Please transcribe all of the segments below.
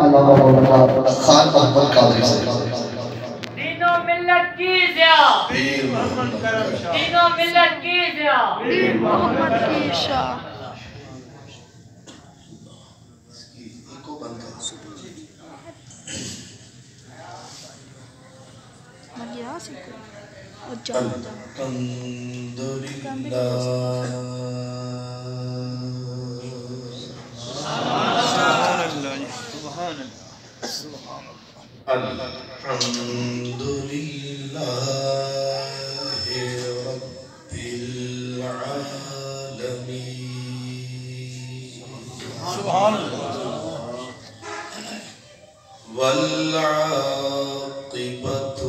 علامہ مولانا خان محمد قادری سے دین و ملت کی زیاں دین و ملت کی زیاں پیر محمد کی شاہ والعاقبة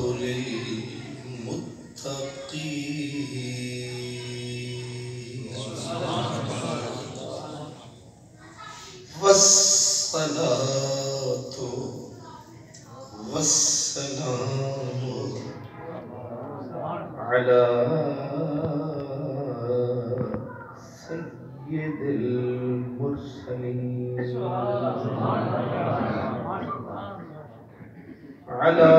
للمتقين والصلاة والسلام على سيد المرسلين على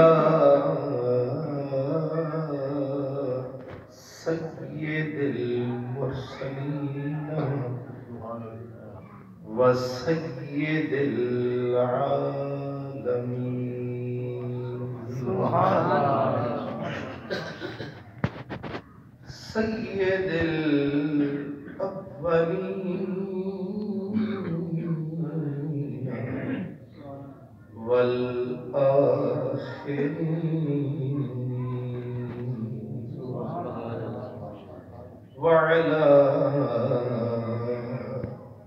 سيد المرسلين وسيد العالمين سيد الأولين والآخرين وعلى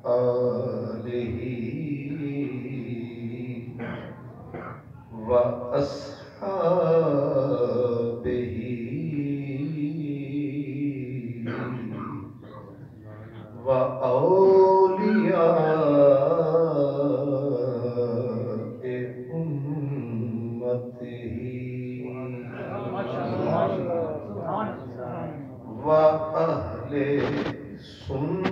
آله وأصحابه وأولياء أمته وأهل سنته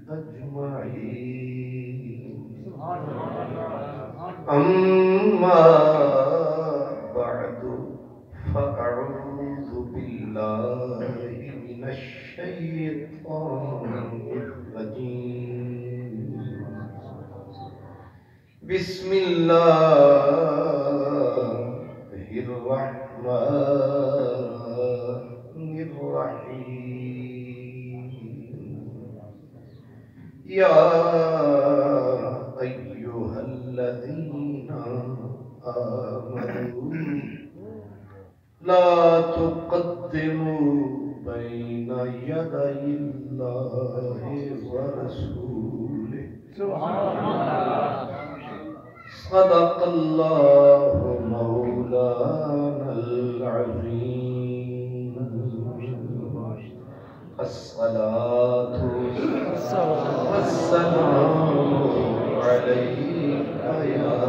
أجمعين أما بعد فأعوذ بالله من الشيطان الرجيم بسم الله الرحمن الرحيم يا أيها الذين آمنوا لا تقدموا بين يدي الله ورسوله صدق الله مولانا العظيم الصلاة والسلام عليك يا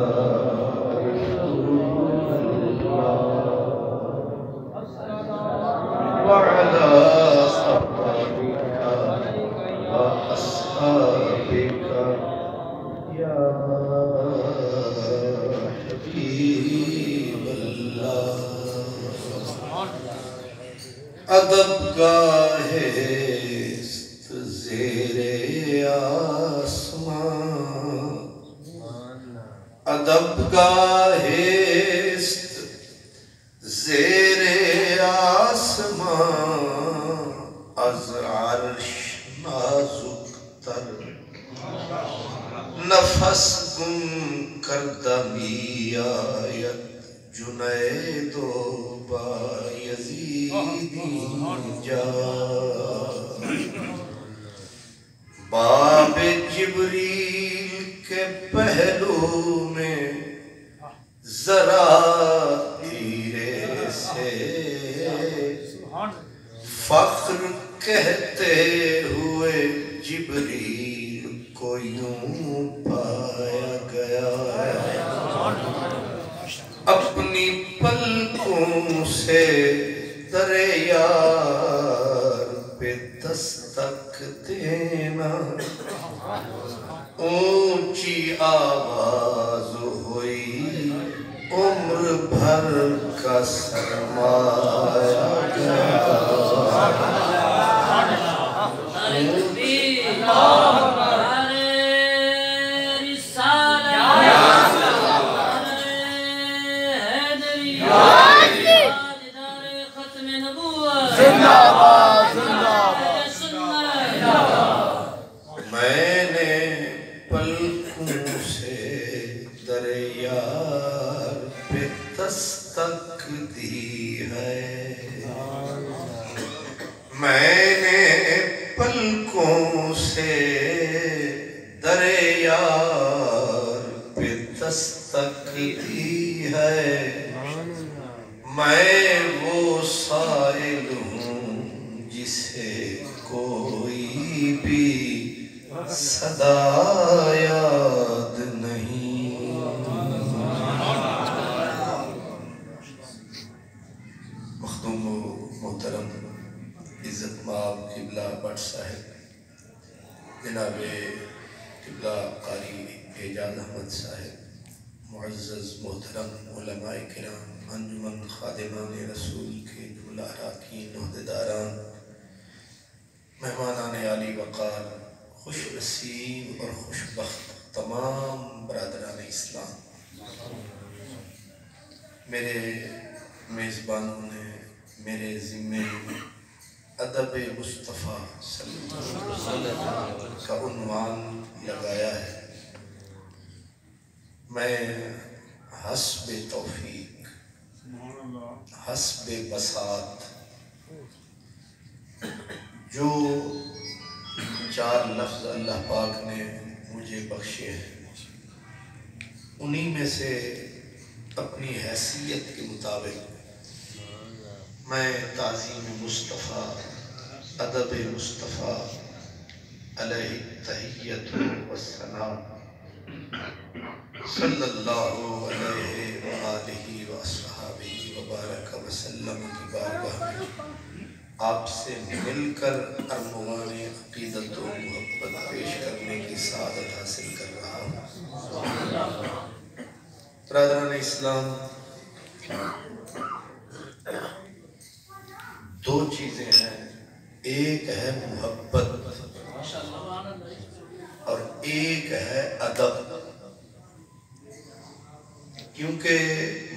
رسول الله وعلى صحبك وأصحابك يا حبيب الله ادب گاہ است زیر آسمان ادب گاہ است زیر آسمان از عرش نازک تر نفس گم کردہ می آید جنید و بایزیدی جا باب جبریل کے پہلو میں ذرا تیرے سے فخر کہتے ہوئے جبریل کو یوں پایا گیا اپنی پلکوں سے در یار پہ دستک دینا اونچی آواز ہوئی عمر بھر کا سرمایہ گیا میں نے پلکوں سے در یار پہ دستک دی ہے میں نے پلکوں سے در یار پہ دستک دی ہے میں وہ سائل ہوں جسے کوئی بھی صدا یاد نہیں مخدوم و محترم عزت مآب قبلہ بٹ صاحب جناب قبلہ قاری اعجاز احمد صاحب معزز محترم علماء کرام انجمن خادمان رسول کے جملہ اراکین عہدیداران مہمانان عالی وقار خوش نصیب اور خوش بخت تمام برادران اسلام میرے میزبانوں نے میرے ذمے ادب مصطفیٰ صلی اللہ علیہ وسلم کا عنوان لگایا ہے میں حسب توفیق حسب بساط جو 4 لفظ اللہ پاک نے مجھے بخشے ہیں انہی میں سے اپنی حیثیت کے مطابق میں تعظیم مصطفیٰ ادب مصطفیٰ علیہ التحیۃ والثناء صلی اللہ علیہ وآلہ وصحبہ وبارک وسلم کی بارگاہ میں آپ سے مل کر ارمغان عقیدت و محبت پیش کرنے کی سعادت حاصل کر رہا ہوں برادران اسلام 2 چیزیں ہیں ایک ہے محبت اور ایک ہے ادب کیونکہ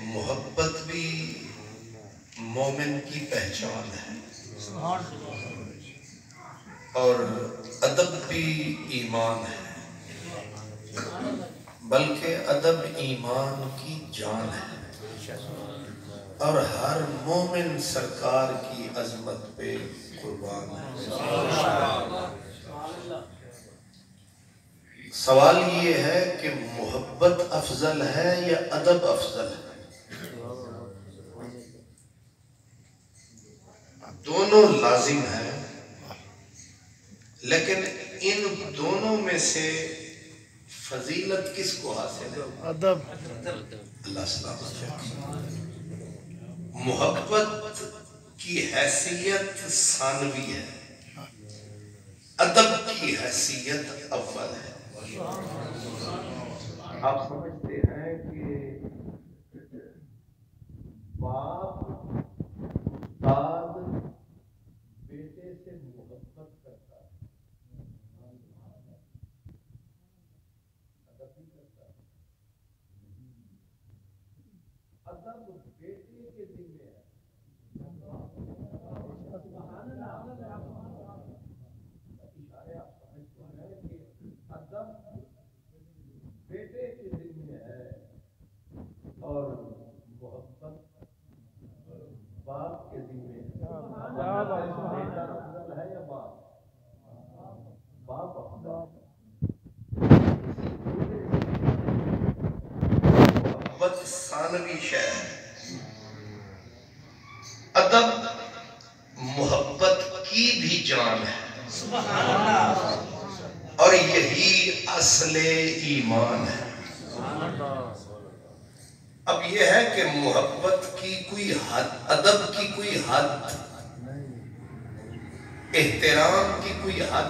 محبت بھی مومن کی پہچان ہے اور ادب بھی ایمان ہے بلکہ ادب ایمان کی جان ہے اور ہر مومن سرکار کی عظمت پہ قربان ہے سوال یہ ہے کہ محبت افضل ہے یا ادب افضل ہے دونوں لازم ہیں لیکن ان دونوں میں سے فضیلت کس کو حاصل ہے ادب اللہ سلامت رکھے محبت کی حیثیت ثانوی ہے ادب کی حیثیت اول ہے آپ سمجھتے ہیں کہ باپ استاد بیٹے سے محبت کرتا ہے ادب بھی کرتا ہے ادب بیٹے کے ذمہ ہے ادب بیٹے کے ذمہ ہے اور محبت باپ کے ذمہ ہے بیٹا افضل ہے یا باپ افضل محبت ثانوی شے ادب محبت کی بھی جان ہے اور یہی اصل ایمان ہے اب یہ ہے کہ محبت کی کوئی حد ادب کی کوئی حد احترام کی کوئی حد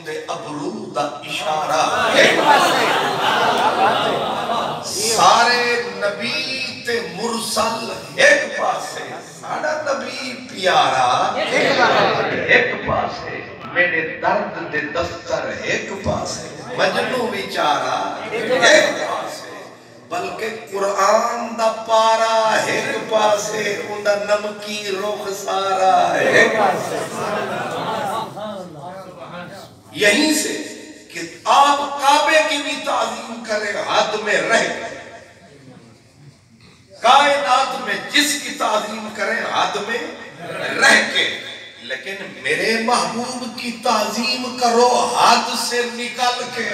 اندے ابرو دا اشارہ سارے نبی تے مرسل ایک پاسے ساڑا نبی پیارا ایک پاسے میرے درد دے دفتر ایک پاسے مجنو بیچارہ ایک پاسے بلکہ قرآن دا پارا ایک پاسے اندہ نمکی روخ سارا ایک پاسے یہیں سے کہ آپ کعبے کی بھی تعظیم کریں حد میں رہ کائنات میں جس کی تعظیم کریں حد میں رہ کے لیکن میرے محبوب کی تعظیم کرو حد سے نکل کے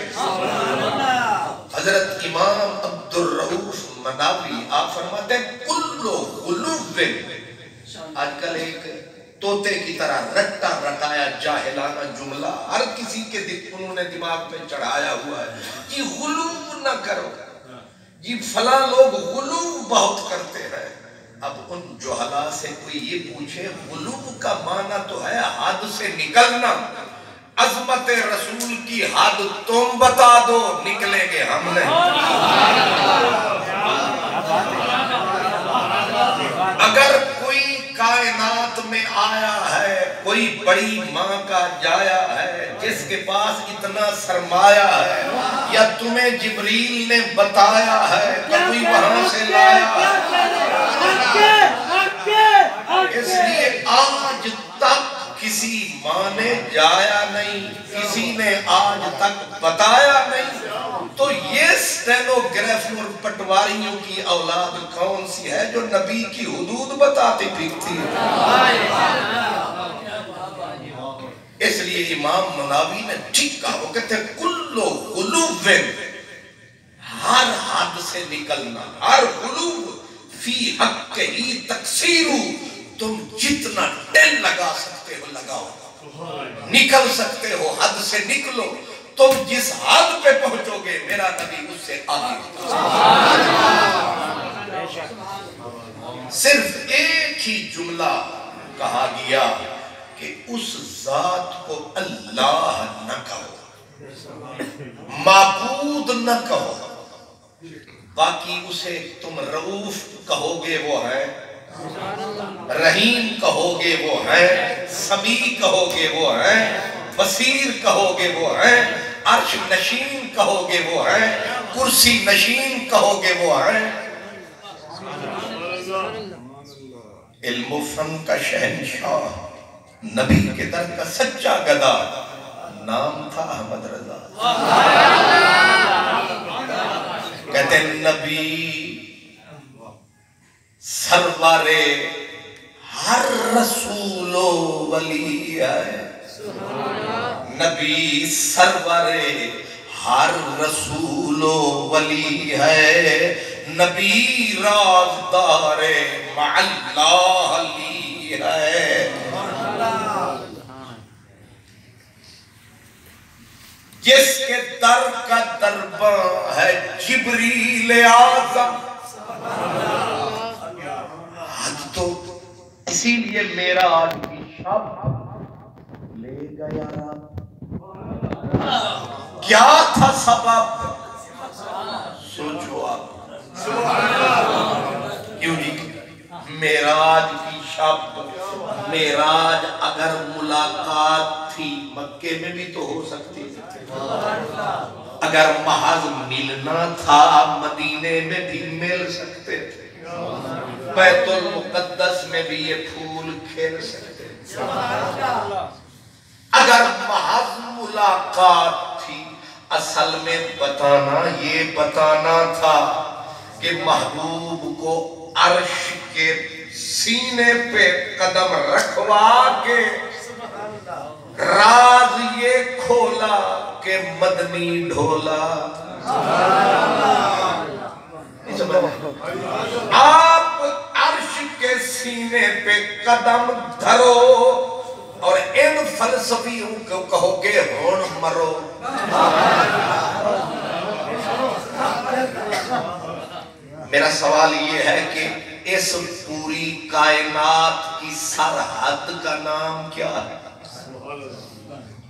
حضرت امام عبدالرؤوف مناوی آپ فرماتے ہیں کلو غلوب آج کل ایک توتے کی طرح رٹا رٹایا جاہلانہ جملہ ہر کسی کے انہوں نے دماغ میں چڑھایا ہوا ہے جی غلوب نہ کرو جی فلاں لوگ غلوب بہت کرتے ہیں اب ان جوہلا سے کوئی یہ پوچھے غلوب کا معنی تو ہے حد سے نکلنا عظمت رسول کی حد تم بتا دو نکلیں گے ہم نے اگر کوئی کائنات میں آیا ہے کوئی بڑی ماں کا جایا ہے جس کے پاس اتنا سرمایہ ہے یا تمہیں جبریل نے بتایا ہے کہ کوئی وہاں سے لایا ہے اس لیے آج تک کسی ماں نے جایا نہیں کسی نے آج تک بتایا نہیں تو یہ سٹینوگرافی اور پٹواریوں کی اولاد کون سی ہے جو نبی کی حدود بتاتی پھرتی ہے اس لیے امام مناوی نے ٹھیک کہا وہ کہتے ہیں کلو غلوب ہر حد سے نکلنا ہر غلوب فی حق ہی تقصیرو تم جتنا ٹیل لگا سکتے ہو لگاؤ نکل سکتے ہو حد سے نکلو تم جس حد پہ پہنچو گے میرا نبی اس سے آگے صرف ایک ہی جملہ کہا گیا کہ اس ذات کو اللہ نہ کہو معبود نہ کہو باقی اسے تم رؤوف کہو گے وہ ہے رحیم کہو گے وہ ہے سمیع کہو گے وہ ہے بصیر کہو گے وہ ہے عرش نشین کہو گے وہ ہے کرسی نشین کہو گے وہ ہے علم و فن کا شہنشاہ نبی کے در کا سچا گدا نام تھا احمد رضا کہتے ہیں نبی سرور ہر رسول و ولی ہے نبی سرور ہر رسول و ولی ہے نبی رازدار مع اللہ علی ہے جس کے در کا درباں ہے جبریل اعظم تو اسی لیے میرا آج کی شب لے گیا کیا تھا سبب سوچو آپ کیوں جی معراج کی شب معراج اگر ملاقات تھی مکے میں بھی تو ہو سکتی اگر محض ملنا تھا مدینے میں بھی مل سکتے تھے بیت المقدس میں بھی یہ پھول کھیل سکتے اگر محض ملاقات تھی اصل میں بتانا یہ بتانا تھا کہ محبوب کو عرش کے سینے پہ قدم رکھوا کے راز یہ کھولا کہ مدنی ڈھولا آپ عرش کے سینے پہ قدم دھرو اور ان فلسفیوں کو کہو کہ ہون مرو میرا سوال یہ ہے کہ اس پوری کائنات کی سرحد کا نام کیا ہے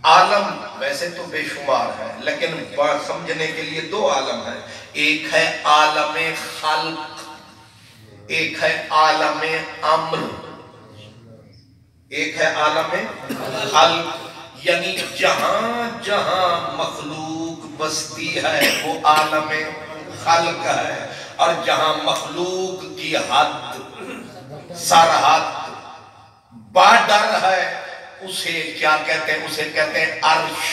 عالم ویسے تو بے شمار ہے، لیکن بات سمجھنے کے لیے دو عالم ہے، ایک ہے عالم خلق، ایک ہے عالم امر، ایک ہے عالم خلق، یعنی جہاں جہاں مخلوق بستی ہے وہ عالم خلق ہے، اور جہاں مخلوق کی حد، سرحد، بارڈر ہے، اسے کیا کہتے ہیں؟ اسے کہتے ہیں عرش۔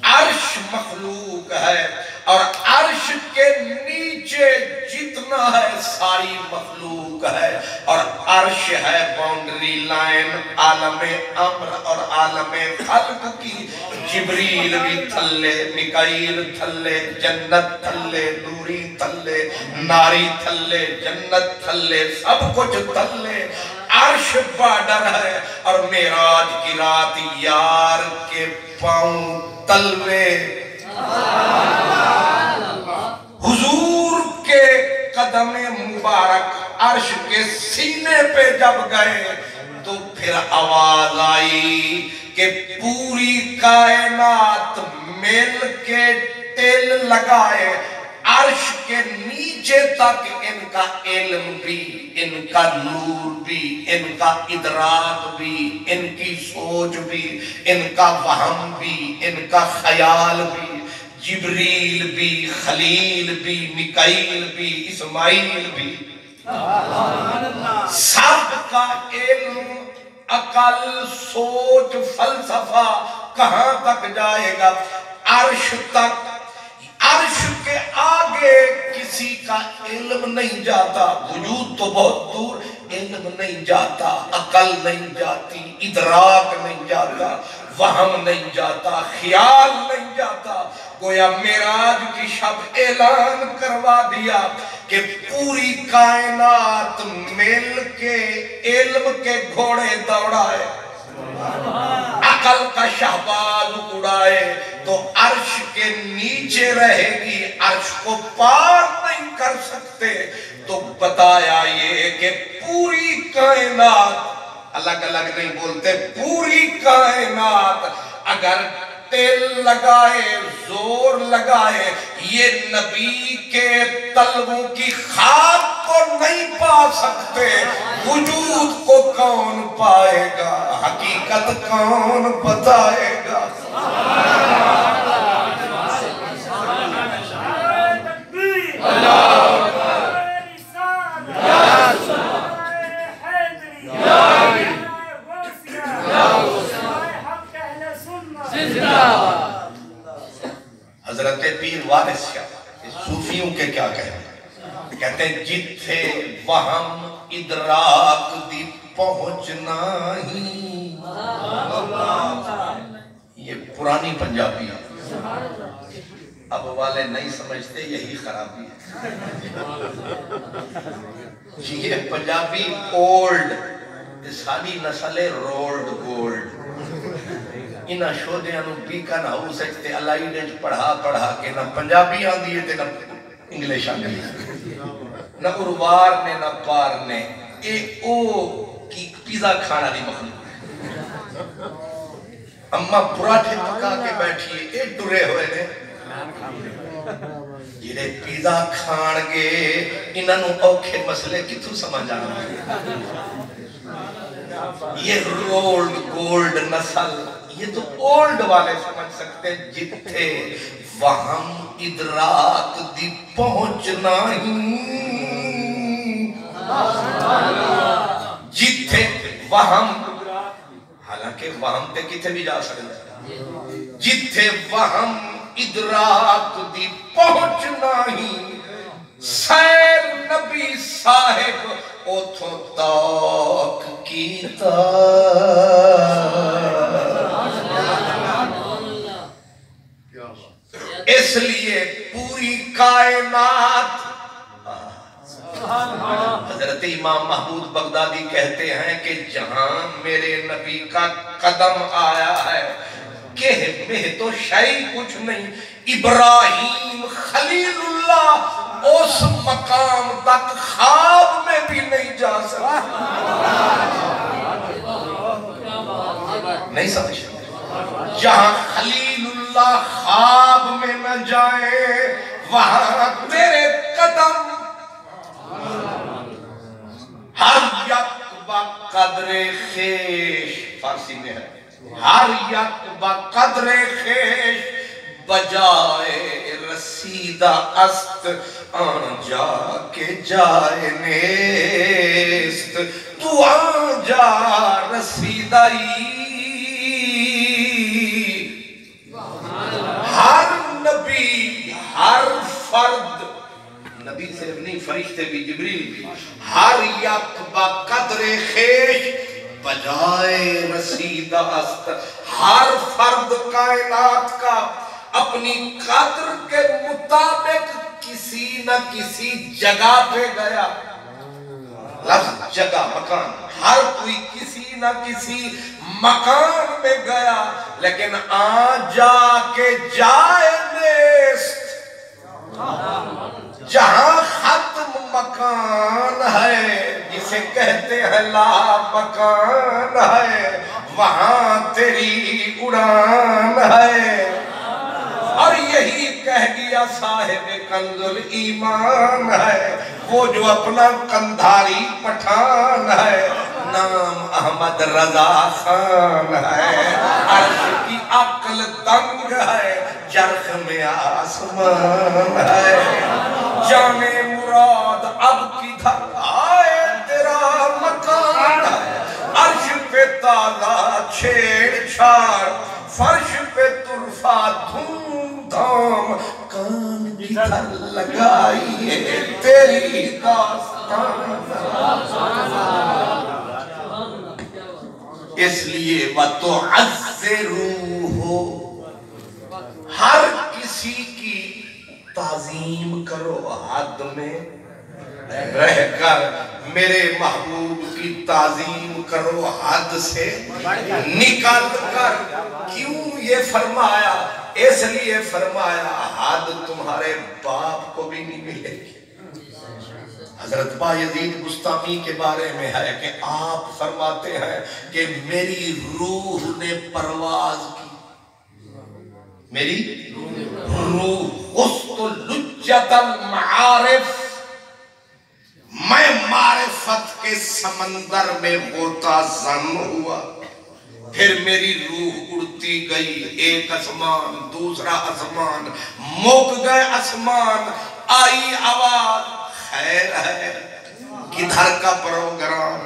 عرش مخلوق ہے، اور عرش کے نیچے جتنا ہے ساری مخلوق ہے، اور عرش ہے باؤنڈری لائن عالم امر اور عالم خلق کی۔ جبریل بھی تھلے، میکائیل تھلے، جنت تھلے، نوری تھلے، ناری تھلے، جنت تھلے، سب کچھ تھلے، عرش بارڈر ہے، اور معراج کی رات یار کے پاؤں تلوے، حضور کے قدم مبارک عرش کے سینے پہ جب گئے تو پھر آواز آئی کہ پوری کائنات مل کے تل لگائے، عرش کے نیچے تک ان کا علم بھی، ان کا نور بھی، ان کا ادراک بھی، ان کی سوچ بھی، ان کا وہم بھی، ان کا خیال بھی، جبریل بھی، خلیل بھی، میکائیل بھی، اسماعیل بھی، سب کا علم، عقل، سوچ، فلسفہ کہاں تک جائے گا؟ عرش تک۔ عرش کے آگے کسی کا علم نہیں جاتا، وجود تو بہت دور، علم نہیں جاتا، عقل نہیں جاتی، ادراک نہیں جاتا، وہم نہیں جاتا، خیال نہیں جاتا۔ گویا معراج کی شب اعلان کروا دیا کہ پوری کائنات مل کے علم کے گھوڑے دوڑائے، عقل کا شہباز اڑائے تو عرش کے نیچے رہے گی، عرش کو پار نہیں کر سکتے۔ تو بتایا یہ کہ پوری کائنات، الگ الگ نہیں بولتے، پوری کائنات اگر تل لگائے، زور لگائے، یہ نبی کے تلووں کی خاک کو نہیں پا سکتے۔ وجود کو کون پائے گا؟ حقیقت کون بتائے گا؟ حضرت پیر وارث شاہ صوفیوں کے کیا کہتے ہیں؟ جتھے وہم ادراک دی پہنچنا ہی، یہ پرانی پنجابی ہے، اب والے نہیں سمجھتے، یہی خرابی ہے۔ یہ پنجابی اولڈ، ساری نسل رولڈ گولڈ، انہاں شودیاں نو بیکن ہاؤس تے الائیڈج پڑھا کے نہ پنجابی آندی ہے تے نہ انگلش آندی ہے، نہ اروار نے نہ پار نے، اے او کی پیزا کھانا دی مخلوق ہے۔ اماں پراٹھے پکا کے بیٹھیے، اے ڈرے ہوئے نے، یہ پیزا کھان گے، انہاں نو اوکھے مسئلے کتوں سمجھ آنا ہے؟ یہ رولڈ گولڈ نسل، یہ تو اولڈ والے سمجھ سکتے، جتھے وہم ادراک دی پہنچنا ہی، جتھے وہم، حالانکہ وہم تے کتھے بھی جا سکتے، جتھے وہم ادراک دی پہنچنا ہی، سیر نبی صاحب اتھوں تاک کیتا، اس لیے پوری کائنات، حضرت امام محمود بغدادی کہتے ہیں کہ جہاں میرے نبی کا قدم آیا ہے کہ میں تو شاید کچھ نہیں، ابراہیم خلیل اللہ اس مقام تک خواب میں بھی نہیں جا سکتا، نہیں سمجھ جہاں خلیل اللہ خواب میں نہ جائے وہاں تیرے قدم ہر یک با قدر خیش فارسی میں ہے ہر یک با قدر خیش بجائے رسیدہ است آن جا کے جائے نیست تو آن جا رسیدائی ہر نبی ہر فرد نبی صرف نہیں فرشتے بھی جبریل بھی ہر یک با قدر خیش بجائے رسیدہ است ہر فرد کائنات کا اپنی قدر کے مطابق کسی نہ کسی جگہ پہ گیا لفظ جگہ مکان ہر کوئی کسی نہ کسی مکان میں گیا لیکن جا کے جائے نیست جہاں ختم مکان ہے جسے کہتے ہیں لا مکان ہے وہاں تیری اڑان ہے اور یہی کہہ گیا صاحب کنز الایمان ہے وہ جو اپنا کندھاری پٹھان ہے نام احمد رضا خان ہے عرش کی عقل دنگ ہے چرخ میں آسمان ہے جانے مراد اب کدھر آئے تیرا مکان ہے عرش پہ تازہ چھیڑ چھاڑ فرش پہ طرفہ دھوم دھام کان کدھر لگائیے تیری داستان اس لیے وَتُعَذِّرُوهُ ہر کسی کی تعظیم کرو حد میں رہ کر میرے محبوب کی تعظیم کرو حد سے نکل کر کیوں یہ فرمایا اس لیے فرمایا حد تمہارے باپ کو بھی نہیں ملے گی حضرت بایزید بستامی کے بارے میں ہے کہ آپ فرماتے ہیں کہ میری روح نے پرواز کی میری روح غسط لجت المعارف میں معرفت کے سمندر میں غوطہ زن ہوا پھر میری روح اڑتی گئی ایک آسمان دوسرا آسمان مک گئے آسمان آئی آواز خیر ہے کدھر کا پروگرام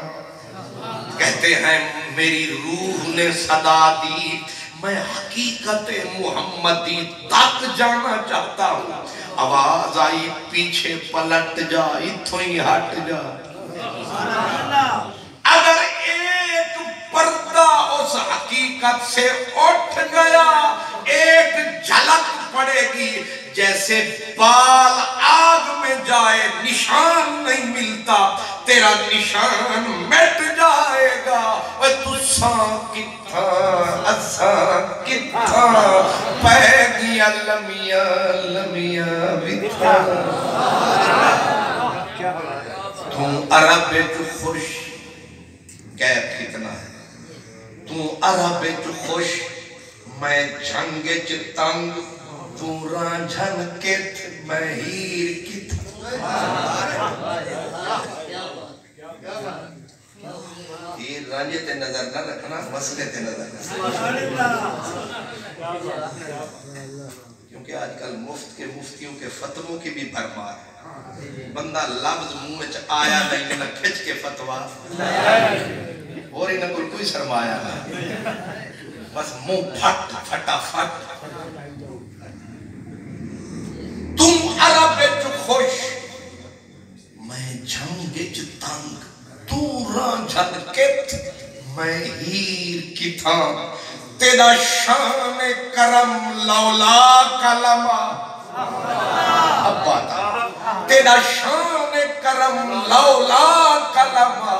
کہتے ہیں میری روح نے صدا دی میں حقیقت محمدی تک جانا چاہتا ہوں آواز آئی پیچھے پلٹ جا اتھوں ہی ہٹ جا اگر ایک پردہ اس حقیقت سے اٹھ گیا ایک جھلک پڑے گی جیسے بال آگ میں جائے نشان نہیں ملتا تیرا نشان مٹ جائے گا اور تو سان کتھا اسان کتھا پہ گیا لمیاں لمیاں بتھا تم عرب جو خوش کیف کتنا ہے تم عرب جو خوش میں جھنگ تنگ تو رانجھن کت میں ہیر کت یہ رانجھے تے نظر نہ رکھنا مسئلے تے نظر کیونکہ آج کل مفت کے مفتیوں کے فتووں کی بھی بھرمار ہے بندہ لفظ منہ میں آیا نہیں نہ کھچ کے فتوا اور انہیں کوئی سرمایا نہ بس منہ پھٹ پھٹا پھٹ تم عرب جو خوش میں جھنگ جو تنگ تو رانجھن کت میں ہیر کی تھا تیرا شان کرم لولا کلمہ اب باتا تیرا شان کرم لولا کلمہ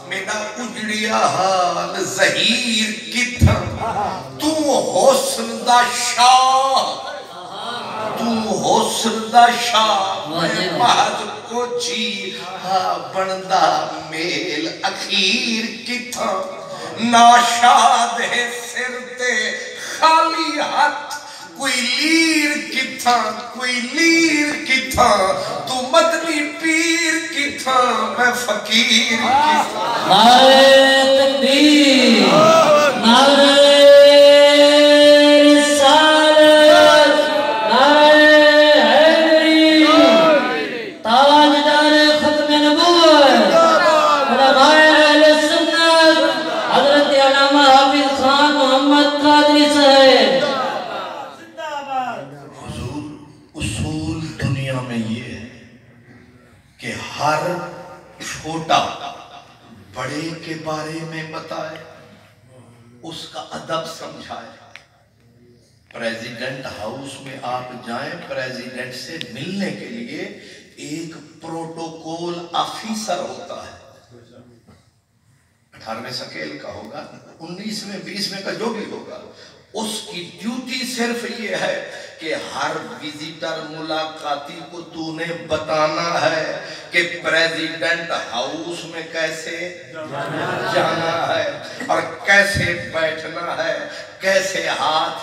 میرا اجڑیا حال ظہیر کی تھا تو حسن دا شاہ تو حسن دا شاہ میں مہد کو جی بندہ میل اخیر کی تھا ناشاد ہے سر تے خالی ہاتھ کوئی لیر کی تھا تو مدنی پیر کی تھا میں فقیر کی تھا نعرہ تکبیر نعرہ رسالت نعرہ حیدری تاجدار ختم نبوت علماء اہل سنت حضرت علامہ حافظ خان محمد قادری صاحب. حضور اصول دنیا میں یہ ہے کہ ہر چھوٹا بڑے کے بارے میں بتائے، اس کا ادب سمجھائے. پریزیڈنٹ ہاؤس میں آپ جائیں، پریزیڈنٹ سے ملنے کے لیے ایک پروٹوکول آفیسر ہوتا ہے. 18ویں سکیل کا ہوگا، 19ویں 20ویں کا جو بھی ہوگا، اس کی ڈیوٹی صرف یہ ہے کہ ہر وزیٹر ملاقاتی کو تو نے بتانا ہے کہ پریزیڈنٹ ہاؤس میں کیسے جانا ہے اور کیسے بیٹھنا ہے، کیسے ہاتھ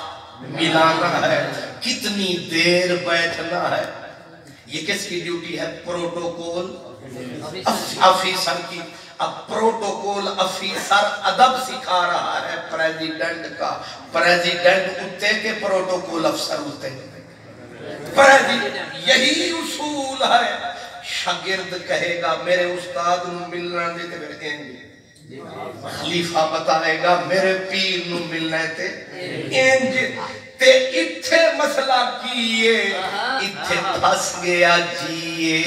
ملانا ہے، کتنی دیر بیٹھنا ہے. یہ کس کی ڈیوٹی ہے؟ پروٹوکول آفیسر کی. اب پروٹوکول آفیسر ادب سکھا رہا ہے پریزیڈنٹ کا. پریزیڈنٹ اتے کے پروٹوکول افسر اتے. یہی اصول ہے. شاگرد کہے گا میرے استاد نو ملنا دیتے میرے انج، خلیفہ بتائے گا میرے پیر نو ملنا تے انج. تے اتھے مسئلہ کیے اتھے پھس گیا جیے.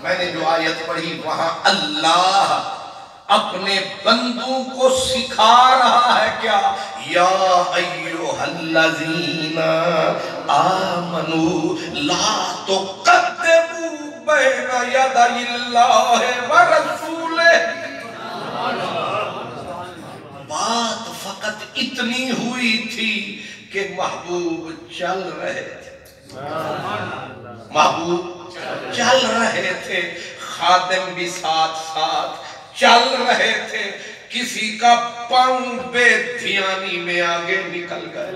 میں نے جو آیت پڑھی وہاں اللہ اپنے بندوں کو سکھا رہا ہے کیا؟ یا ایوہ الذین آمنوا لا تقدموا بین یدی اللہ ورسولہ. بات فقط اتنی ہوئی تھی کہ محبوب چل رہے تھے، محبوب چل رہے تھے، خادم بھی ساتھ ساتھ چل رہے تھے. کسی کا پاؤں بے دھیانی میں آگے نکل گئے.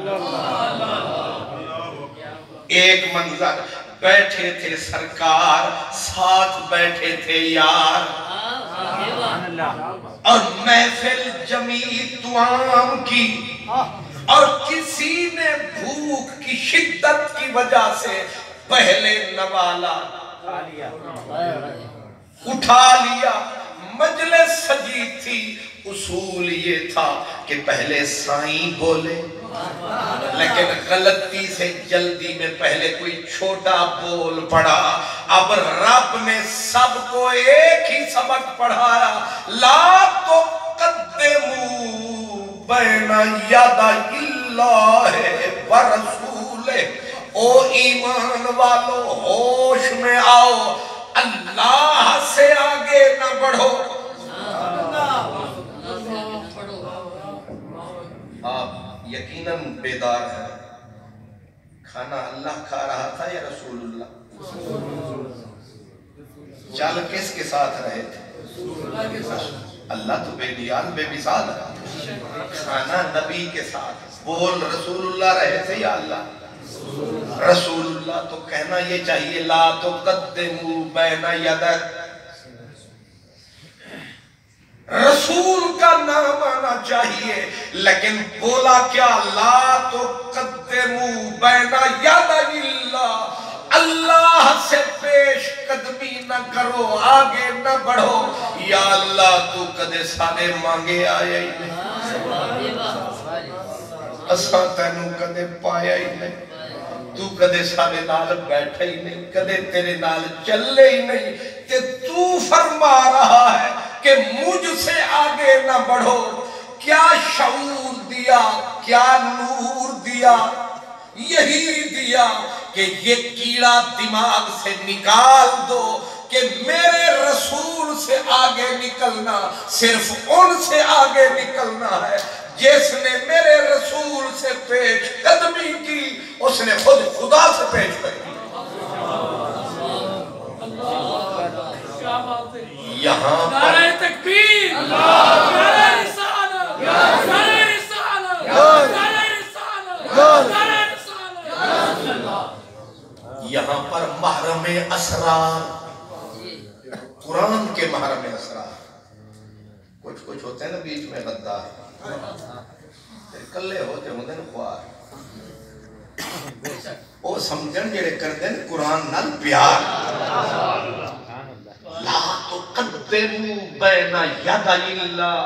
ایک منظر، بیٹھے تھے سرکار، ساتھ بیٹھے تھے یار، اور محفل جمیل توام کی، اور کسی نے بھوک کی شدت کی وجہ سے پہلے نوالا اٹھا لیا. مجلس سجی تھی. اصول یہ تھا کہ پہلے سائیں بولے، لیکن غلطی سے جلدی میں پہلے کوئی چھوٹا بول پڑا. اب رب نے سب کو ایک ہی سبق پڑھایا، لا تقدموا بین یدی اللہ ورسولہ. او ایمان والو ہوش میں آؤ، اللہ سے آگے نہ بڑھو. آپ یقیناً بیدار ہیں، کھانا اللہ کھا رہا تھا یا رسول اللہ؟ چل کس کے ساتھ رہے تھے؟ اللہ تو بے دیان بے مثال ہے. کھانا نبی کے ساتھ، بول رسول اللہ رہے تھے یا اللہ؟ رسول اللہ. تو کہنا یہ چاہیے لا تقدموا بین یدی. رسول کا نام آنا چاہیے، لیکن بولا کیا؟ لا تقدموا بین یدی اللہ. اللہ سے پیش قدمی نہ کرو، آگے نہ بڑھو. یا اللہ تو کدے سارے مانگے آیا ہی نہیں، اساں تینوں کدے پایا ہی نہیں. تو کدے سارے نال بیٹھے ہی نہیں، کدے تیرے نال چلے ہی نہیں. تے تو فرما رہا ہے کہ مجھ سے آگے نہ بڑھو. کیا شعور دیا، کیا نور دیا؟ یہی دیا کہ یہ کیڑا دماغ سے نکال دو کہ میرے رسول سے آگے نکلنا صرف ان سے آگے نکلنا ہے جس نے میرے رسول سے پیش قدمی کی، اس نے خود خدا سے پیش قدمی. یہاں پر نعرہ تکبیر، نعرہ رسالت، نعرہ رسالت. محرم اسرار، قرآن کے محرم اسرار۔ کچھ ہوتے ہیں نا بیچ میں غدار، کلے ہوتے ہوں نا خوار، وہ سمجھن جڑے کرتے ہیں قرآن نال پیار۔ لا تقدموا بین یدی اللہ،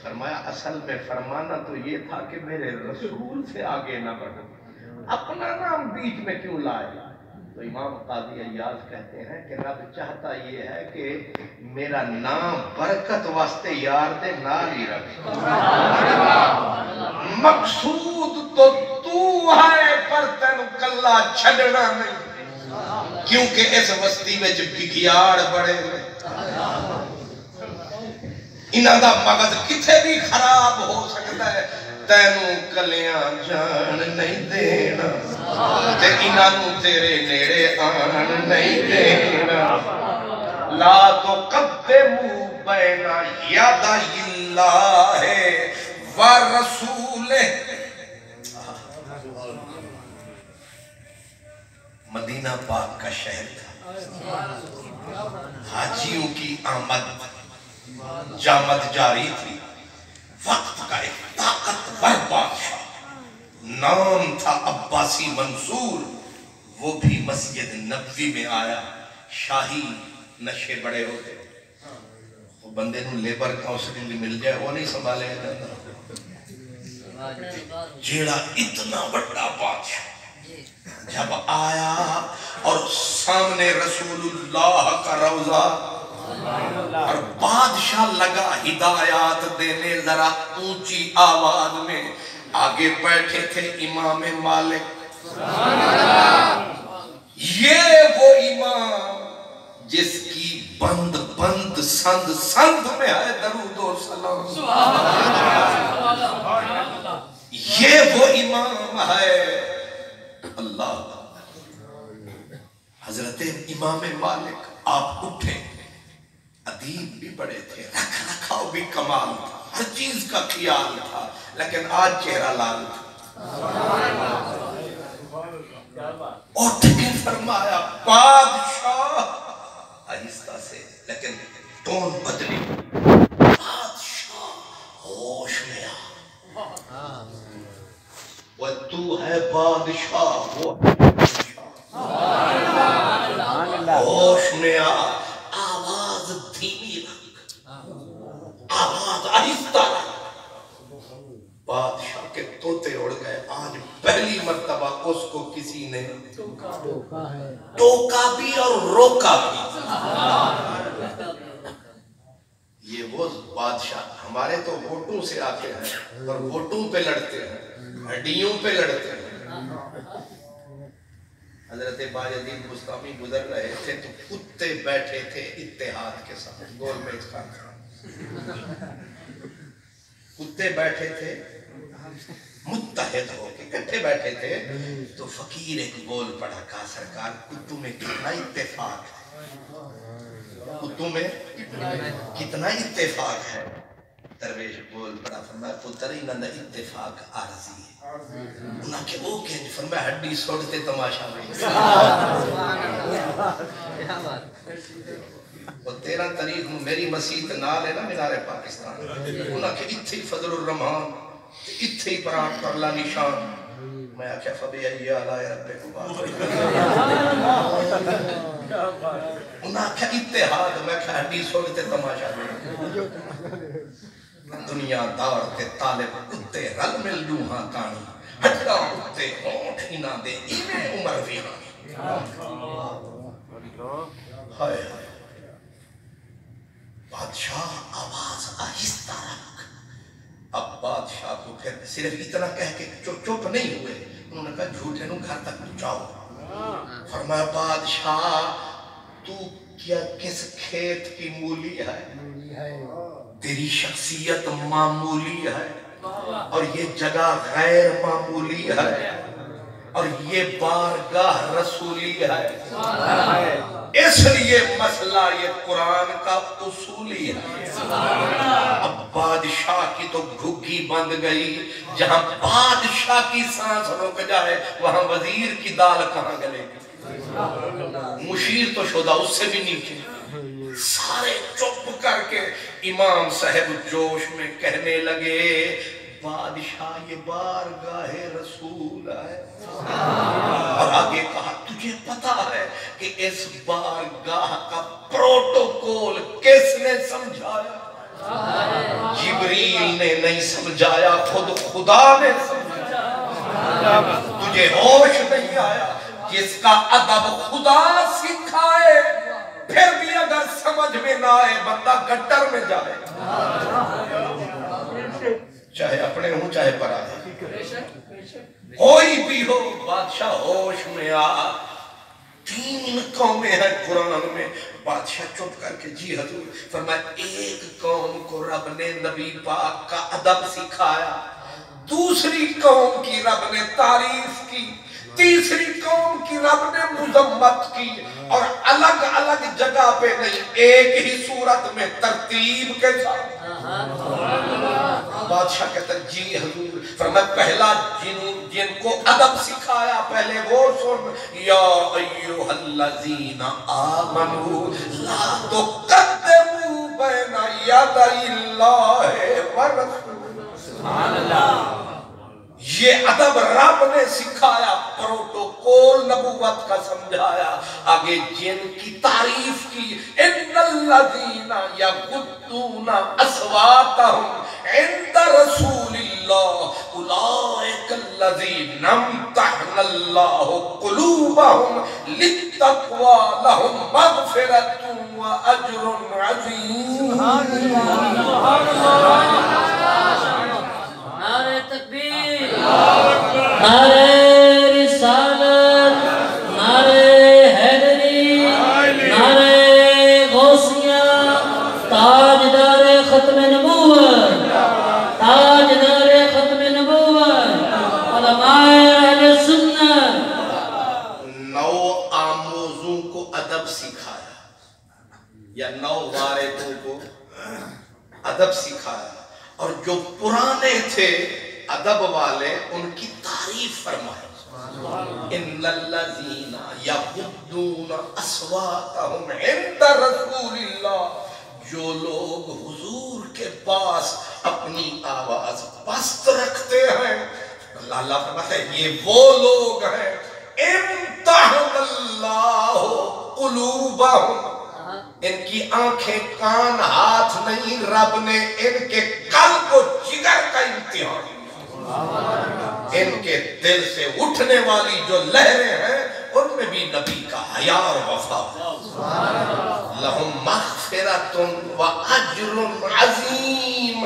فرمایا اصل میں فرمانا تو یہ تھا کہ میرے رسول سے آگے نہ بڑھو، اپنا نام بیچ میں کیوں لائے؟ تو امام قاضی ایاز کہتے ہیں کہ رب چاہتا یہ ہے کہ میرا نام برکت واسطے یار دے نال ہی رکھے، مقصود تو ہے پر تینو کلا چھڑنا نہیں، کیونکہ اس وسطی میں جو بگیاڑ بڑے ہوئے، انہاں دا مغز کتھے بھی خراب ہو سکتا ہے، تینوں کلیاں جان نہیں دینا تے انہاں تیرے نیڑے آن نہیں دینا۔ لا تقدموا بین یدی اللہ ورسولہ۔ مدینہ پاک کا شہر تھا، حاجیوں کی آمد جامد جاری تھی، وقت کا ایک طاقتور بادشاہ، نام تھا عباسی منصور، وہ بھی مسجد نبوی میں آیا۔ شاہی نشے بڑے ہوتے، وہ بندے نو لیبر کاؤنسلنگ مل جائے وہ نہیں سنبھالے جاتا، جیڑا اتنا بڑا بادشاہ جب آیا اور سامنے رسول اللہ کا روضہ اور بادشاہ لگا ہدایات دینے ذرا اونچی آواز میں، آگے بیٹھے تھے امام مالک، یہ وہ امام جس کی بند بند سند سند میں ہے درود و سلام، یہ وہ امام ہے اللہ۔ حضرت امام مالک آپ اٹھے، ادیب بھی بڑے تھے، رکھ رکھاؤ بھی کمال تھا، ہر چیز کا خیال تھا، لیکن آج چہرہ لال تھا۔ اٹھ کے فرمایا بادشاہ، آہستہ سے لیکن ٹون بدلی، بادشاہ ہوش میں آ، وہ تو ہے بادشاہ، وہ ہوش میں آ، آواز دھیمی رکھ، آواز آہستہ رکھ۔ بادشاہ کے طوطے اڑ گئے، آج پہلی مرتبہ اس کو کسی نے ٹوکا بھی اور روکا بھی۔ یہ وہ بادشاہ، ہمارے تو ووٹوں سے آتے ہیں اور ووٹوں پہ لڑتے ہیں، ہڈیوں پہ لڑتے ہیں۔ حضرت باجدین بستامی گزر رہے تھے تو کتے بیٹھے تھے اتحاد کے ساتھ، گول میز کھا کتے بیٹھے تھے متحد ہو کے کٹھے بیٹھے تھے، تو فقیر ایک بول پڑا، کہا سرکار کتوں میں کتنا اتفاق ہے، کتوں میں کتنا اتفاق ہے۔ درویش بول پڑا، فرمایا پتر انہاں دا اتفاق عارضی ہے۔ انہاں کہ وہ کہ فرمایا ہڈی سوڑتے تماشا میں، اور 13 تاریخ میری مسیح نال ہے نا مینار پاکستان، انہاں کہ اتھی فضل الرحمان، اتھی پرات پرلا نشان، میں آکھیا فبی ای آلاء ربکم انہاں کہ اتحاد، میں کہ ہڈی سوڑتے تماشا میں، دنیا دار تے طالب کتے رل مل لوہاں کانی، ہٹا اتے ہونٹ انہاں دے ایویں عمر ویہانی۔ ہائے ہائے، بادشاہ آواز آہستہ رکھ۔ اب بادشاہ کو پھر صرف اتنا کہہ کے چپ نہیں ہوئے، انہوں نے کہا جھوٹے نو گھر تک پہنچاؤ۔ فرمایا بادشاہ تو کیا کس کھیت کی مولی ہے، تیری شخصیت معمولی ہے، اور یہ جگہ غیر معمولی ہے، اور یہ بارگاہ رسولی ہے، اس لیے مسئلہ یہ قرآن کا اصولی ہے۔ اب بادشاہ کی تو گھگی بند گئی، جہاں بادشاہ کی سانس رک جائے وہاں وزیر کی دال کہاں گلے گی۔ مشیر تو شدہ اس سے بھی نیچے. سارے چپ کر کے امام صاحب جوش میں کہنے لگے بادشاہ یہ بارگاہ رسول ہے. اور آگے کہا تجھے پتا ہے کہ اس بارگاہ کا پروٹوکول کس نے سمجھایا؟ جبریل نے نہیں سمجھایا، خود خدا نے سمجھایا. تجھے ہوش نہیں آیا؟ جس کا ادب خدا سکھائے پھر بھی اگر سمجھ میں نہ آئے بندہ گٹر میں جائے، چاہے اپنے ہوں چاہے پرائے. کوئی بھی ہو بادشاہ ہوش میں آ. 3 قومیں ہیں قرآن میں. بادشاہ چپ کر کے جی حضور فرمایا ایک قوم کو رب نے نبی پاک کا ادب سکھایا، دوسری قوم کی رب نے تعریف کی، تیسری قوم کی رب نے مذمت کی، اور الگ الگ جگہ پہ نہیں ایک ہی صورت میں ترتیب کے ساتھ. بادشاہ کہتا ہے جی حضور. فرمایا پہلا جن کو ادب سکھایا پہلے وہ سن یا ایوہ الذین آمنوا لا تقدموا بین یدی اللہ ورسولہ. سبحان اللہ. یہ ادب رب نے سکھایا، پروٹوکول نبوت کا سمجھایا. آگے جن کی تعریف کی ان الذین یغضون اصواتهم عند رسول اللہ اولئک الذین امتحن اللہ قلوبهم للتقوی لهم مغفرۃ واجر عظیم. نعرہ تکبیر، نعرہ رسالت، نعرہ حیدری، نعرہ غوثیہ، تاجدار ختم نبوت، تاجدار ختم نبوت، علماء اہل سنت. 9 آموزوں کو ادب سکھایا یا 9 واردوں کو ادب سکھایا، اور جو پرانے تھے ادب والے ان کی تعریف فرمائی. ان الذین یغضون اصواتهم عند رسول اللہ. جو لوگ حضور کے پاس اپنی آواز پست رکھتے ہیں، اللہ فرماتا ہے یہ وہ لوگ ہیں امتحن اللہ قلوبهم. ان کی آنکھیں کان ہاتھ نہیں، رب نے ان کے قلب و جگر کا امتحان لیا. ان کے دل سے اٹھنے والی جو لہریں ہیں ان میں بھی نبی کا حیا اور وفا. لہم مغفرۃ واجر عظیم.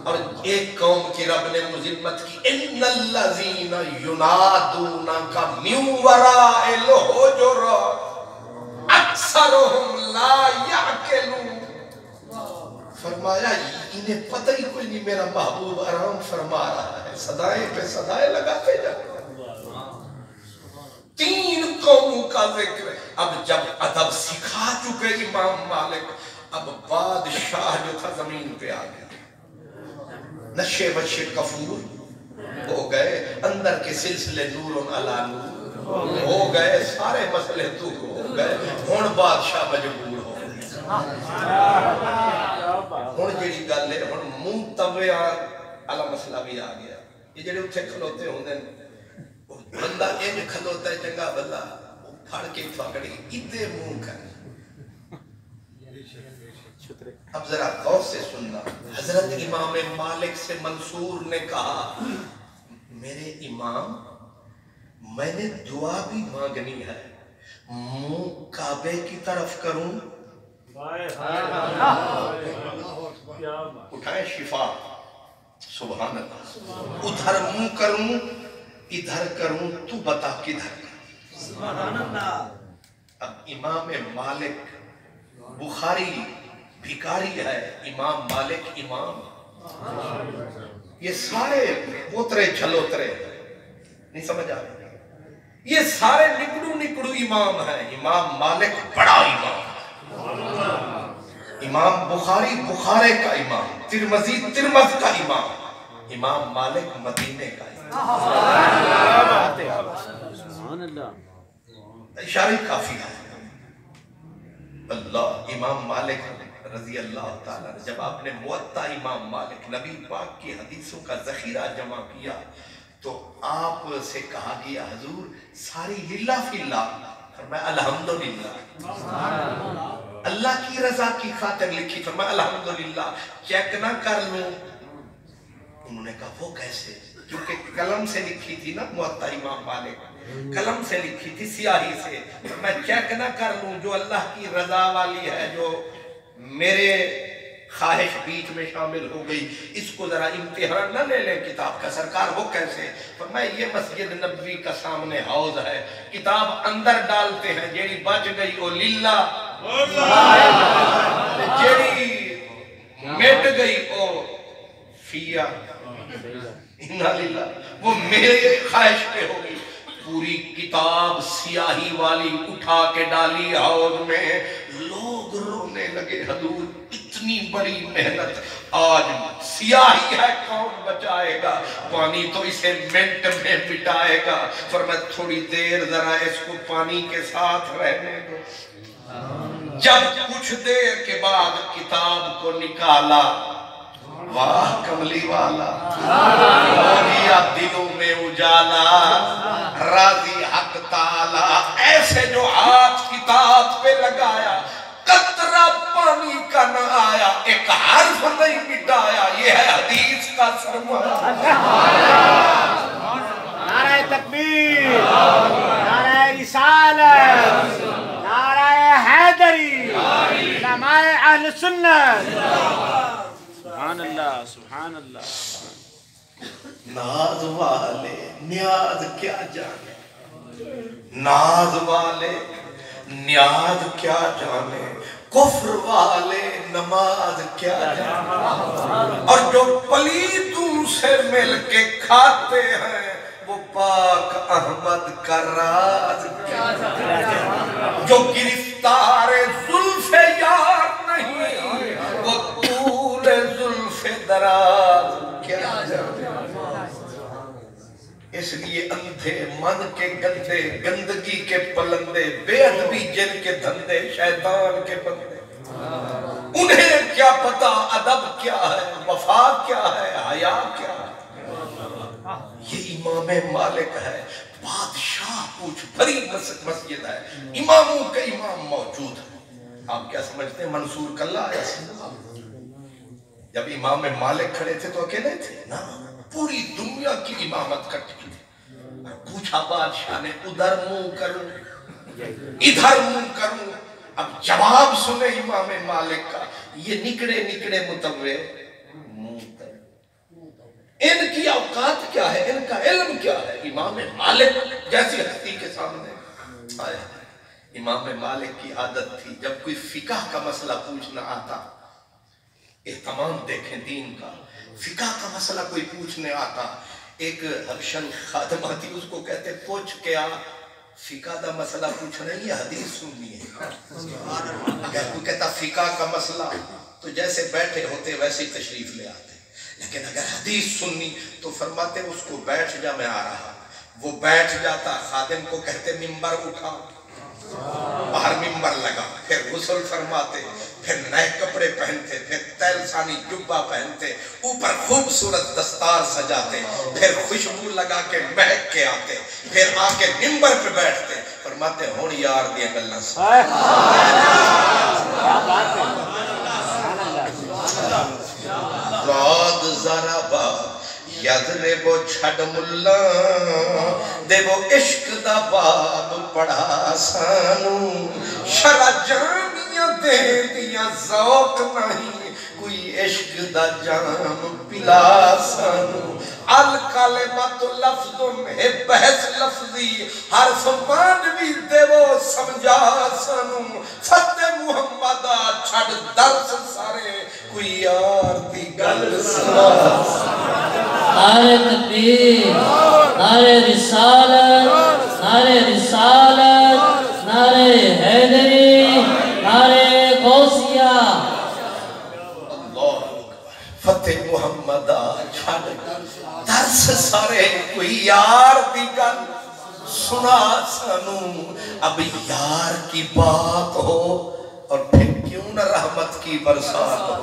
اور ایک قوم کی رب نے مذمت کی ان الذین ینادونک من وراء الحجرات اکثرہم لا یعقلون. فرمایا انہیں پتہ ہی کوئی نہیں میرا محبوب آرام فرما رہا ہے، صدائیں پہ صدائیں لگاتے جاتے. 3 قوموں کا ذکر. اب جب ادب سکھا چکے امام مالک، اب بادشاہ جو تھا زمین پہ آ گیا. نشے بچے کفور ہو گئے، اندر کے سلسلے نور علی نور ہو گئے، سارے مسئلے تو ہو گئے. ہن بادشاہ مجبور ہو گئے. ہن جڑی گل ہے ہن منتبع والا مسئلہ بھی آ گیا. یہ جڑے اتھے کھلوتے ہوندے بندہ انج کھلوتا ہے چنگا بلا پھڑ کے پکڑی ادھے منہ کر. اب ذرا غور سے سننا. حضرت امام مالک سے منصور نے کہا میرے امام میں نے دعا بھی مانگنی ہے، منہ کعبے کی طرف کروں؟ اٹھائیں شفا. سبحان اللہ. ادھر منہ کروں ادھر کروں، تو بتا کدھر کروں. سبحان اللہ. اب امام مالک بخاری بھکاری ہے، امام مالک امام. یہ سارے پوترے چھلوترے نہیں سمجھ آ رہے. یہ سارے نکڑو نکڑو امام ہیں. امام مالک بڑا امام، امام بخاری بخارے کا امام، ترمذی ترمذ کا امام، امام مالک مدینے کا امام. اشارے کافی ہے. اللہ امام مالک رضی اللہ تعالیٰ جب آپ نے موطا امام مالک نبی پاک کی حدیثوں کا ذخیرہ جمع کیا تو آپ سے کہا گیا حضور ساری للہ فی اللہ، فرمایا الحمدللہ. اللہ کی رضا کی خاطر لکھی، فرمایا الحمدللہ. چیک نہ کر لوں. انہوں نے کہا وہ کیسے؟ کیونکہ قلم سے لکھی تھی نا موطا امام مالک، قلم سے لکھی تھی سیاہی سے. میں چیک نہ کر لوں جو اللہ کی رضا والی ہے، جو میرے خواہش بیچ میں شامل ہو گئی، اس کو ذرا امتحان نہ لے لیں کتاب کا. سرکار وہ کیسے؟ فرمایا یہ مسجد نبوی کا سامنے حوض ہے، کتاب اندر ڈالتے ہیں، جیڑی بچ گئی وہ للہ، جیڑی مٹ گئی وہ فیا انا للہ، وہ میرے خواہش پہ ہوگی. پوری کتاب سیاہی والی اٹھا کے ڈالی حوض میں. لوگ رونے لگے حضور اتنی بڑی محنت آج سیاہی ہے کون بچائے گا؟ پانی تو اسے منٹ میں مٹائے گا. فرمایا تھوڑی دیر ذرا اس کو پانی کے ساتھ رہنے دو. جب کچھ دیر کے بعد کتاب کو نکالا، واہ کملی والا، ہو گیا دلوں میں اجالا. راضی حق تعالی ایسے جو ہاتھ کتاب پہ لگایا، قطرہ پانی کا نہ آیا، ایک حرف نہیں مٹایا. یہ ہے حدیث کا سرمایہ. نعرہ تکبیر، نعرہ رسالت، نعرہ حیدری، علماء اہل سنت. سبحان اللہ، سبحان اللہ. ناز والے نیاز کیا جانے، ناز والے نیاز کیا جانے، کفر والے نماز کیا جانے. اور جو پلیتوں سے مل کے کھاتے ہیں وہ پاک احمد کا راز کیا جانے. جو گرفتار زلف یار نہیں وہ طول زلف دراز کیا جانے. اس لیے اندھے من کے گندے، گندگی کے پلندے، بے ادبی جن کے دھندے، شیطان کے بندے، انہیں کیا پتا ادب کیا ہے، وفا کیا ہے، حیا کیا ہے. یہ امام مالک ہے، بادشاہ پوچھ بھری مسجد ہے، اماموں کا امام موجود ہے. آپ کیا سمجھتے ہیں منصور کلہ آیا سی؟ جب امام مالک کھڑے تھے تو اکیلے تھے نا، پوری دنیا کی امامت کٹی تھی. پوچھا بادشاہ نے ادھر منہ کروں ادھر منہ کروں. اب جواب سنے امام مالک کا، یہ نکڑے نکڑے متوے منہ کر. ان کی اوقات کیا ہے، ان کا علم کیا ہے؟ امام مالک جیسی ہستی کے سامنے آیا. امام مالک کی عادت تھی جب کوئی فقہ کا مسئلہ پوچھنا آتا، اہتمام دیکھیں دین کا، فقہ کا مسئلہ کوئی پوچھنے آتا، ایک حبشن خادمہ تھی، اس کو کہتے پوچھ کے آ، فقہ دا مسئلہ پوچھنا یہ حدیث سننی ہے. اگر کوئی کہتا فقہ کا مسئلہ تو جیسے بیٹھے ہوتے ویسے تشریف لے آتے، لیکن اگر حدیث سننی تو فرماتے اس کو بیٹھ جا میں آ رہا. وہ بیٹھ جاتا، خادم کو کہتے ممبر اٹھا، باہر ممبر لگا، پھر غسل فرماتے، پھر نئے کپڑے پہنتے، پھر تیل ثانی جبہ پہنتے، اوپر خوبصورت دستار سجاتے، پھر خوشبو لگا کے مہک کے آتے، پھر آ کے ممبر پہ بیٹھتے. فرماتے ہون یار دیا گلہ سے راد زرابا یضربو چھڑ ملا دے وہ عشق دا باب پڑھا سانو. شرع جانیاں دے دیا ذوق نہیں، کوئی عشق دا جام پلا سانو. الکلمت لفظ ہے بحث لفظی، حرف مانوی دے وہ سمجھا سانو. فتح محمد چھڑ درس سارے، کوئی یار دی گل سنا. نعرہ تکبیر، نعرہ رسالت، نعرہ رسالت، نعرہ حیدری، نعرہ غوثیہ. فتح محمد چھڑ درس سارے، کوئی یار دی گل سنا سانو اب یار کی بات ہو اور پھر کیوں نہ رحمت کی برسات ہو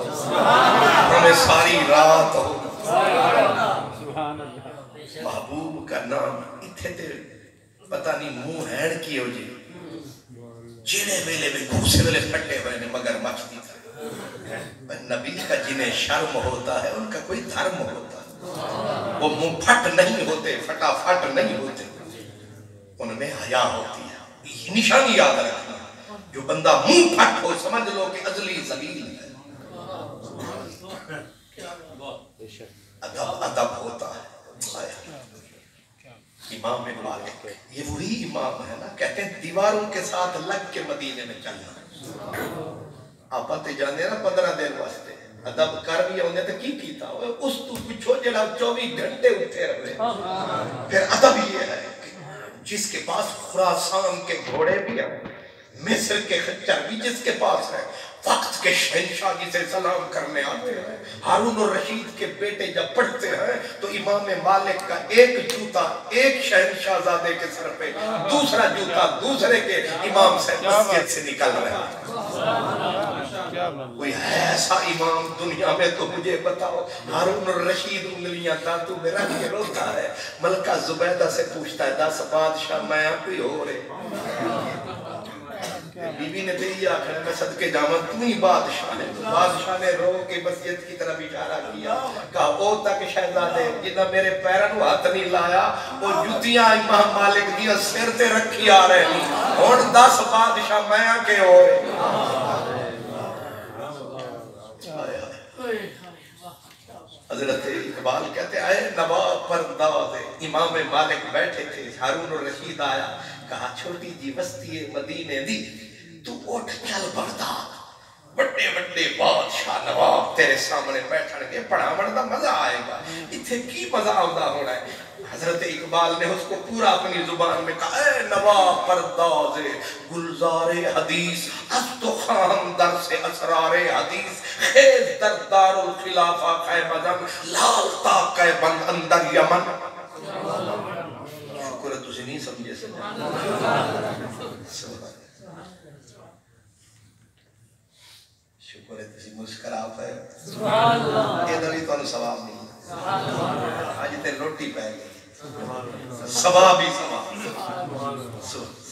ہمیں ساری رات ہو محبوب کا نام اتھے تے پتہ نہیں منہ ہین کی ہو جی جیڑے ویلے میں گھوسے ویلے پھٹے ہوئے نے مگر مچتی تھا نبی کا جنہیں شرم ہوتا ہے ان کا کوئی دھرم ہوتا ہے وہ منہ پھٹ نہیں ہوتے پھٹا پھٹ نہیں ہوتے ان میں حیا ہوتی ہے یہ نشانی یاد رکھنا جو بندہ منہ پھٹ ہو سمجھ لو کہ ازلی ذلیل ہے ادب ہوتا ہے امام مالک یہ وہی امام ہے نا کہتے ہیں دیواروں کے ساتھ لگ کے مدینے میں چلنا آپ آتے جانے نا 15 دن واسطے ادب کر بھی ہونے تو کی کیتا اس تو پچھو جڑا 24 گھنٹے اٹھے رہے پھر ادب یہ ہے جس کے پاس خراسان کے گھوڑے بھی ہیں مصر کے خچر بھی جس کے پاس ہے وقت کے شہنشاہ جسے سلام کرنے آتے ہیں ہارون الرشید کے بیٹے جب پڑھتے ہیں تو امام مالک کا ایک جوتا ایک شہنشاہ زادے کے سر پہ دوسرا جوتا دوسرے کے امام سے مسجد سے نکل رہا ہے کوئی ایسا امام دنیا میں تو مجھے بتاؤ ہارون الرشید انگلیاں دانتوں میں رکھ کے روتا ہے ملکہ زبیدہ سے پوچھتا ہے 10 بادشاہ میں آپ ہی ہو رہے بی بی نے دیا آخر میں صدقے جامع تو ہی بادشاہ نے رو کے مسجد کی طرف اشارہ کیا کہا او تک شہزادے جنہ میرے پیرن ہاتھ نہیں لایا وہ جتیاں امام مالک دیا سر تے رکھی آ رہے ہیں اور 10 بادشاہ میں آکے ہو رہے حضرت اقبال کہتے آئے نواب پرداز امام مالک بیٹھے تھے ہارون الرشید آیا کہا چھوٹی جی بستی مدینے دی تو اٹھ چل بغداد بڑے بڑے بادشاہ نواب تیرے سامنے بیٹھن گے پڑھاون دا مزہ آئے گا اتھے کی مزہ آؤں ہونا ہے حضرت اقبال نے اس کو پورا اپنی زبان میں کہا اے نواب پرداز گلزار حدیث از تو خام در سے اسرار حدیث خیز در دار الخلافہ خیمہ زم لال تاکہ بند اندر یمن شکر ہے تجھے نہیں سمجھے سے شکر ہے تجھے مسکراف ہے یہ دلی تو انہوں ثواب نہیں آج تے روٹی پہ گئی ثواب ہی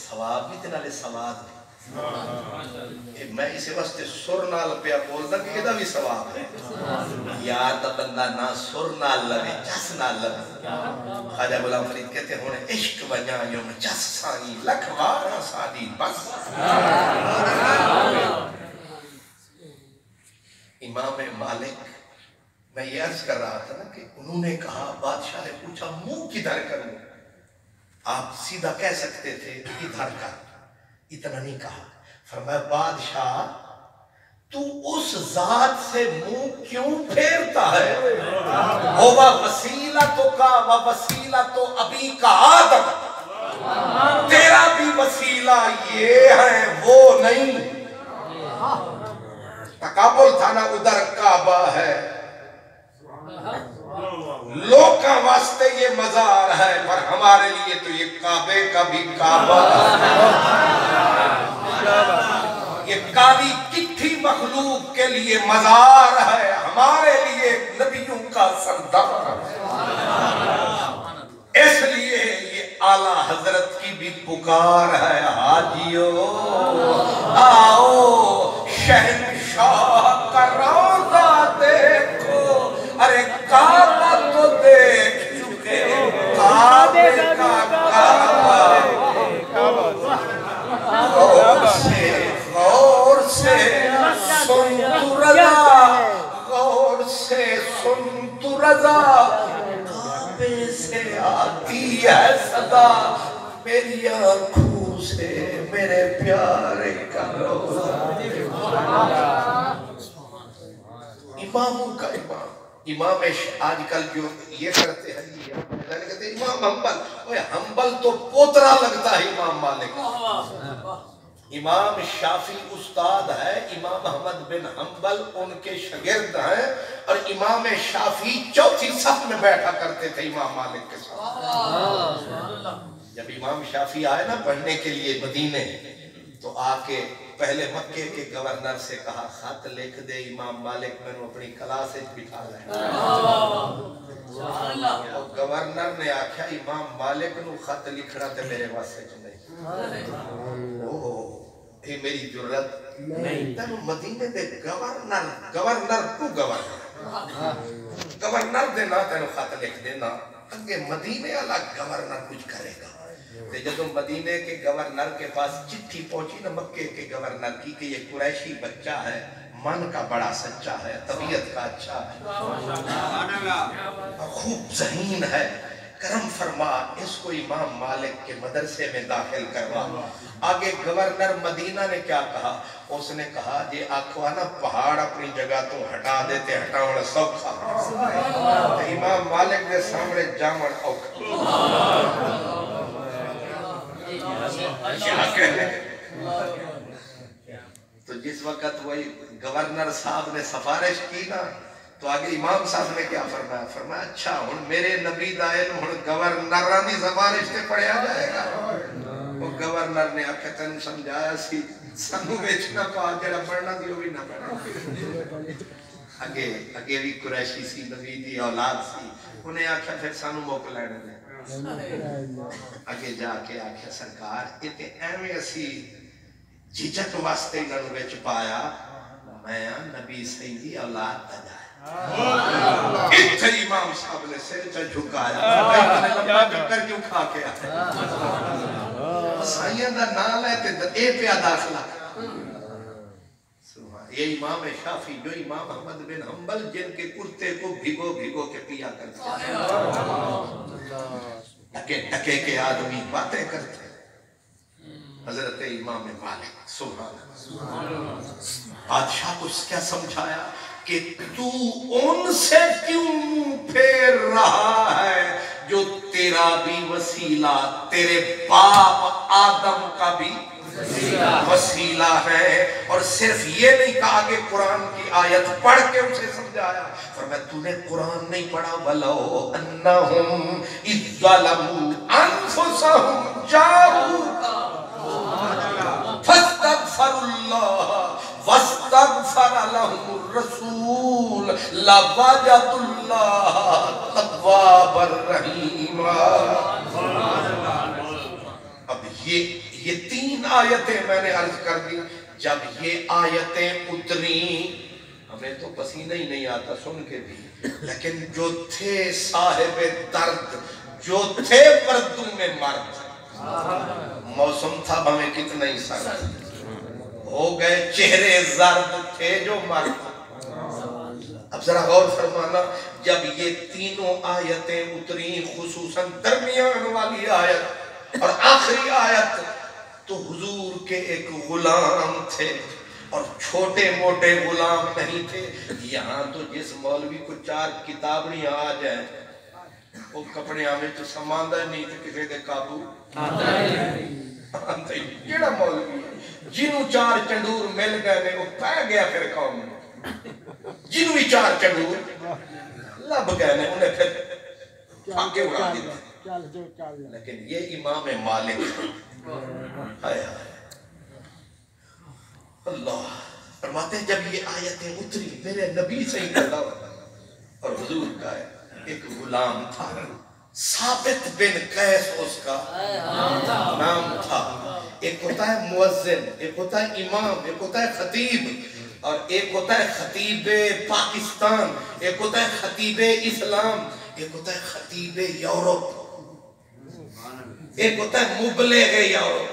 ثواب بھی تنالے ثواب میں اسے واسطے سر نال پیا بولتا کہ یہ بھی ثواب ہے یار تا بندہ نہ سر نال لگے جس نال لگے خواجہ غلام فرید کہتے ہونے عشق بنیائیوں میں جس سانی لکھوارا سانی بس امام مالک میں یہ عرض کر رہا تھا نا کہ انہوں نے کہا بادشاہ نے پوچھا منہ کدھر کروں آپ سیدھا کہہ سکتے تھے ادھر کر اتنا نہیں کہا فرمایا بادشاہ تو اس ذات سے منہ کیوں پھیرتا ہے ہوا وسیلہ تو ابھی کا آدم تیرا بھی وسیلہ یہ ہے وہ نہیں تقابل تھا نا ادھر کعبہ ہے لوکاں واسطے یہ مزار ہے پر ہمارے لیے تو یہ کعبے کا بھی کعبہ یہ کالی کٹھی مخلوق کے لیے مزار ہے ہمارے لیے نبیوں کا سردار اس لیے یہ اعلیٰ حضرت کی بھی پکار ہے حاجیو آؤ شہنشاہ کا روضہ دیکھو ارے کعبہ تو دیکھ چکے کعبے کا کعبہ غور سے سن تو رضا غور سے سن تو رضا کعبے سے آتی ہے صدا میری آنکھوں سے میرے پیارے کا روضہ اماموں کا امام آج کل جو یہ کرتے ہیں کہتے ہیں امام حنبل حنبل تو پوترا لگتا ہے امام مالک امام شافعی استاد ہے امام احمد بن حنبل ان کے شاگرد ہیں اور امام شافعی چوتھی صف میں بیٹھا کرتے تھے امام مالک کے ساتھ جب امام شافعی آئے نا پڑھنے کے لیے مدینے تو آ کے پہلے مکے کے گورنر سے کہا خط لکھ دے امام مالک میں نے اپنی کلاس بٹھا لیا. گورنر نے آکھیا امام مالک نو خط لکھنا تے میرے واسطے نہیں. یہ میری جرت نہیں. تینو مدینے دے گورنر تو گورنر دے نا تینو خط لکھ دینا کہ مدینے والا گورنر کچھ کرے گا. جب مدینے کے گورنر کے پاس چٹھی پہنچی نا مکے کے گورنر کی کہ یہ قریشی بچہ ہے, من کا بڑا سچا ہے, طبیعت کا اچھا ہے, خوب ذہین ہے, کرم فرما اس کو امام مالک کے مدرسے میں داخل کروا. آگے گورنر مدینہ نے کیا کہا؟ اس نے کہا یہ آنکھوا نا پہاڑ اپنی جگہ تو ہٹا دیتے ہٹاؤں سوکھا, امام مالک نے سامنے جامن اوکھا. تو جس وقت وہی گورنر صاحب نے سفارش کی نا تو آگے امام صاحب نے کیا فرمایا؟ فرمایا اچھا ہن میرے نبی دا علم ہن گورنر دی سفارش تے پڑھیا جائے گا. وہ گورنر نے آکھیا تینوں سمجھایا سی سانو وچ نہ پا جڑا پڑھنا دی او بھی نہ پڑھنا. اگے بھی قریشی سی, نبی دی اولاد سی, انہیں آکھیا پھر سانو موقع لینے دے. اگے جا کے آکھیا سرکار یہ تے ایویں اسی جھجک واسطے انہاں وچ پایا, میں نبی سیدی اولاد دا جائے. اتھے امام صاحب نے سر چا جھکایا لمبا چکر کیوں کھا کے آیا سائیاں دا نام ہے تے اے پیا داخلہ. یہ امام شافعی جو امام احمد بن حنبل جن کے کرتے کو بھگو بھگو کے پیا کرتے ٹکے ٹکے کے آدمی باتیں کرتے. حضرت امام مالک سبحان اللہ بادشاہ کو کیا سمجھایا کہ تو ان سے کیوں پھیر رہا ہے جو تیرا بھی وسیلہ, تیرے باپ آدم کا بھی وسیلہ ہے. اور صرف یہ نہیں کہا کہ قرآن کی آیت پڑھ کے اسے سمجھایا, فرمایا تو نے قرآن نہیں پڑھا وَلَوْ أَنَّهُمْ إِذْ ظَلَمُوا أَنفُسَهُمْ جَاءُوكَ فَاسْتَغْفَرُوا اللَّهَ وَاسْتَغْفَرَ لَهُمُ الرَّسُولُ لَوَجَدُوا اللَّهَ تَوَّابًا رَحِيمًا. اب یہ تین آیتیں میں نے عرض کر دی. جب یہ آیتیں اتری ہمیں تو پسینہ ہی نہیں آتا سن کے بھی, لیکن جو تھے صاحب درد, جو تھے مردوں میں مرد, موسم تھا ہمیں کتنا ہی سرد, ہو گئے چہرے زرد تھے جو مرد. اب ذرا غور فرمانا, جب یہ تینوں آیتیں اتری خصوصاً درمیان والی آیت اور آخری آیت, تو حضور کے ایک غلام تھے اور چھوٹے موٹے غلام نہیں تھے. یہاں تو جس مولوی کو 4 کتابڑیاں آ جائیں وہ کپڑے آمیں تو سماندہ نہیں تھے کسی دے قابو آنتا ہی. کیڑا مولوی ہے جنہوں 4 چندور مل گئے نے وہ پہ گیا پھر قوم میں, جنہوں 4 چندور لب گئے نے انہیں پھر آگے اڑا دیتے. لیکن یہ امام مالک اللہ فرماتے ہیں جب یہ آیتیں اتری میرے نبی سے ہی اللہ اور حضور کا ایک غلام تھا ثابت بن قیس اس کا نام تھا. ایک ہوتا ہے مؤذن, ایک ہوتا ہے امام, ایک ہوتا ہے خطیب, اور ایک ہوتا ہے خطیب پاکستان, ایک ہوتا ہے خطیب اسلام, ایک ہوتا ہے خطیب یورپ, ایک ہوتا ہے مبلغ یورپ.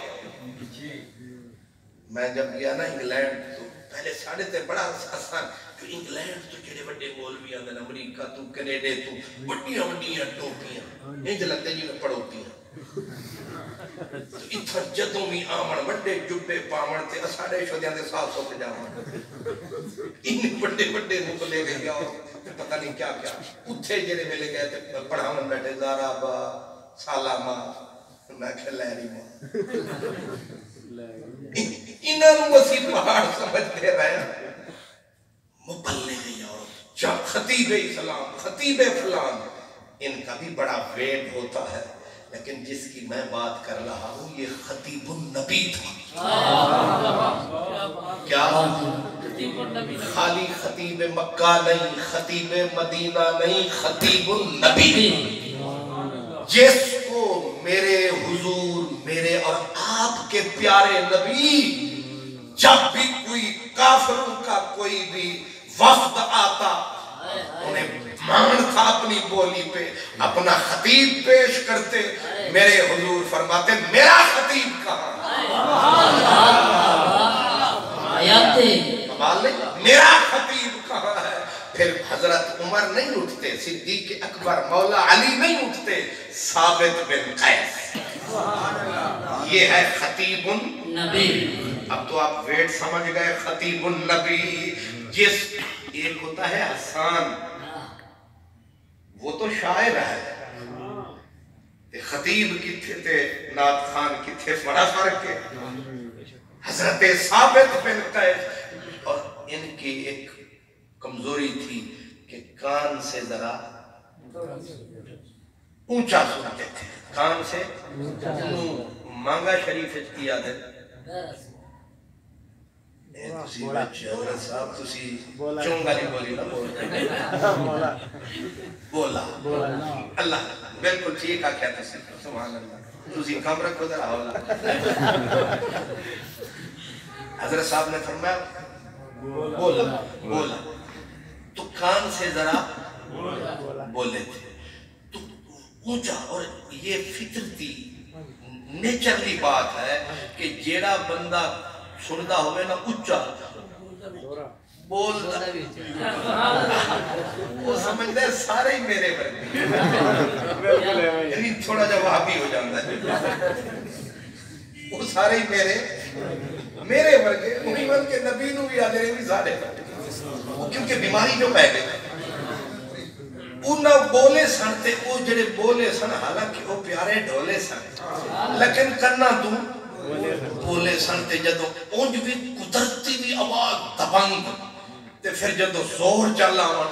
میں جب گیا نا انگلینڈ تو پہلے ساڑھے تے بڑا آسان کہ انگلینڈ تو جڑے بڑے مولوی آندے نا, امریکہ تو کینیڈا تو بڑیاں بڑیاں ٹوپیاں انج لگتے جی میں پڑوتیاں, اتھا جدوں بھی آمن بڑے جبے پاون تے اساڑے شدیاں دے 700 پہ جاون ان بڑے بڑے مبلے گئے گیا پتہ نہیں کیا کیا اتھے جڑے ملے گئے تے پڑھاون بیٹھے زارا با سالامہ میں کہ لہری ماں انہوں وسیع پہاڑ سمجھتے رہے. مبلغ یورپ خطیب اسلام, خطیب فلان, ان کا بھی بڑا ویٹ ہوتا ہے. لیکن جس کی میں بات کر رہا ہوں یہ خطیب النبی تھا. کیا؟ خالی خطیب مکہ نہیں، خطیب مدینہ نہیں، خطیب النبی، جس کو میرے حضور، میرے اور آپ کے پیارے نبی جب بھی کوئی کافروں کا کوئی بھی وفد آتا انہیں مان تھا اپنی بولی پہ اپنا خطیب پیش کرتے. میرے حضور فرماتے میرا خطیب کہاں؟ میرا خطیب کہاں ہے؟ پھر حضرت عمر نہیں اٹھتے، صدیق اکبر، مولا علی نہیں اٹھتے، ثابت بن قیس. یہ ہے خطیب النبی. اب تو آپ ویٹ سمجھ گئے. خطیب النبی جس ایک ہوتا ہے حسان، وہ تو شاعر ہے. خطیب کتھے تھے، نعت خان کتھے، بڑا فرق ہے. حضرت ثابت بن قیس، اور ان کی ایک کمزوری تھی کہ کان سے ذرا اونچا سنتے تھے. کان سے مانگا شریف کی یاد ہے. حضرت صاحب تسی چونگا نہیں بولی نہ بولا اللہ بالکل ٹھیک آ کیا تسی. سبحان اللہ. تسی کم رکھو ذرا ہولا. حضرت صاحب نے فرمایا بولا تو کان سے ذرا بولے تھے تو اونچا. اور یہ فطرتی نیچرلی بات ہے کہ جیڑا بندہ سندا ہوئے نا اونچا بولتا وہ سمجھتا ہے سارے ہی میرے ورگے، یعنی تھوڑا جا وہابی ہو جاتا ہے. وہ سارے ہی میرے ورگے، وہی بلکہ نبی نو بھی آدھے بھی سارے ورگے. کیونکہ بیماری جو پہ گئے انہاں بولے سن تے وہ جڑے بولے سن حالانکہ وہ پیارے ڈولے سن لیکن کرنا تو بولے سن تے جدو اونج بھی قدرتی بھی آواز دبنگ تے پھر جدو زور چل آون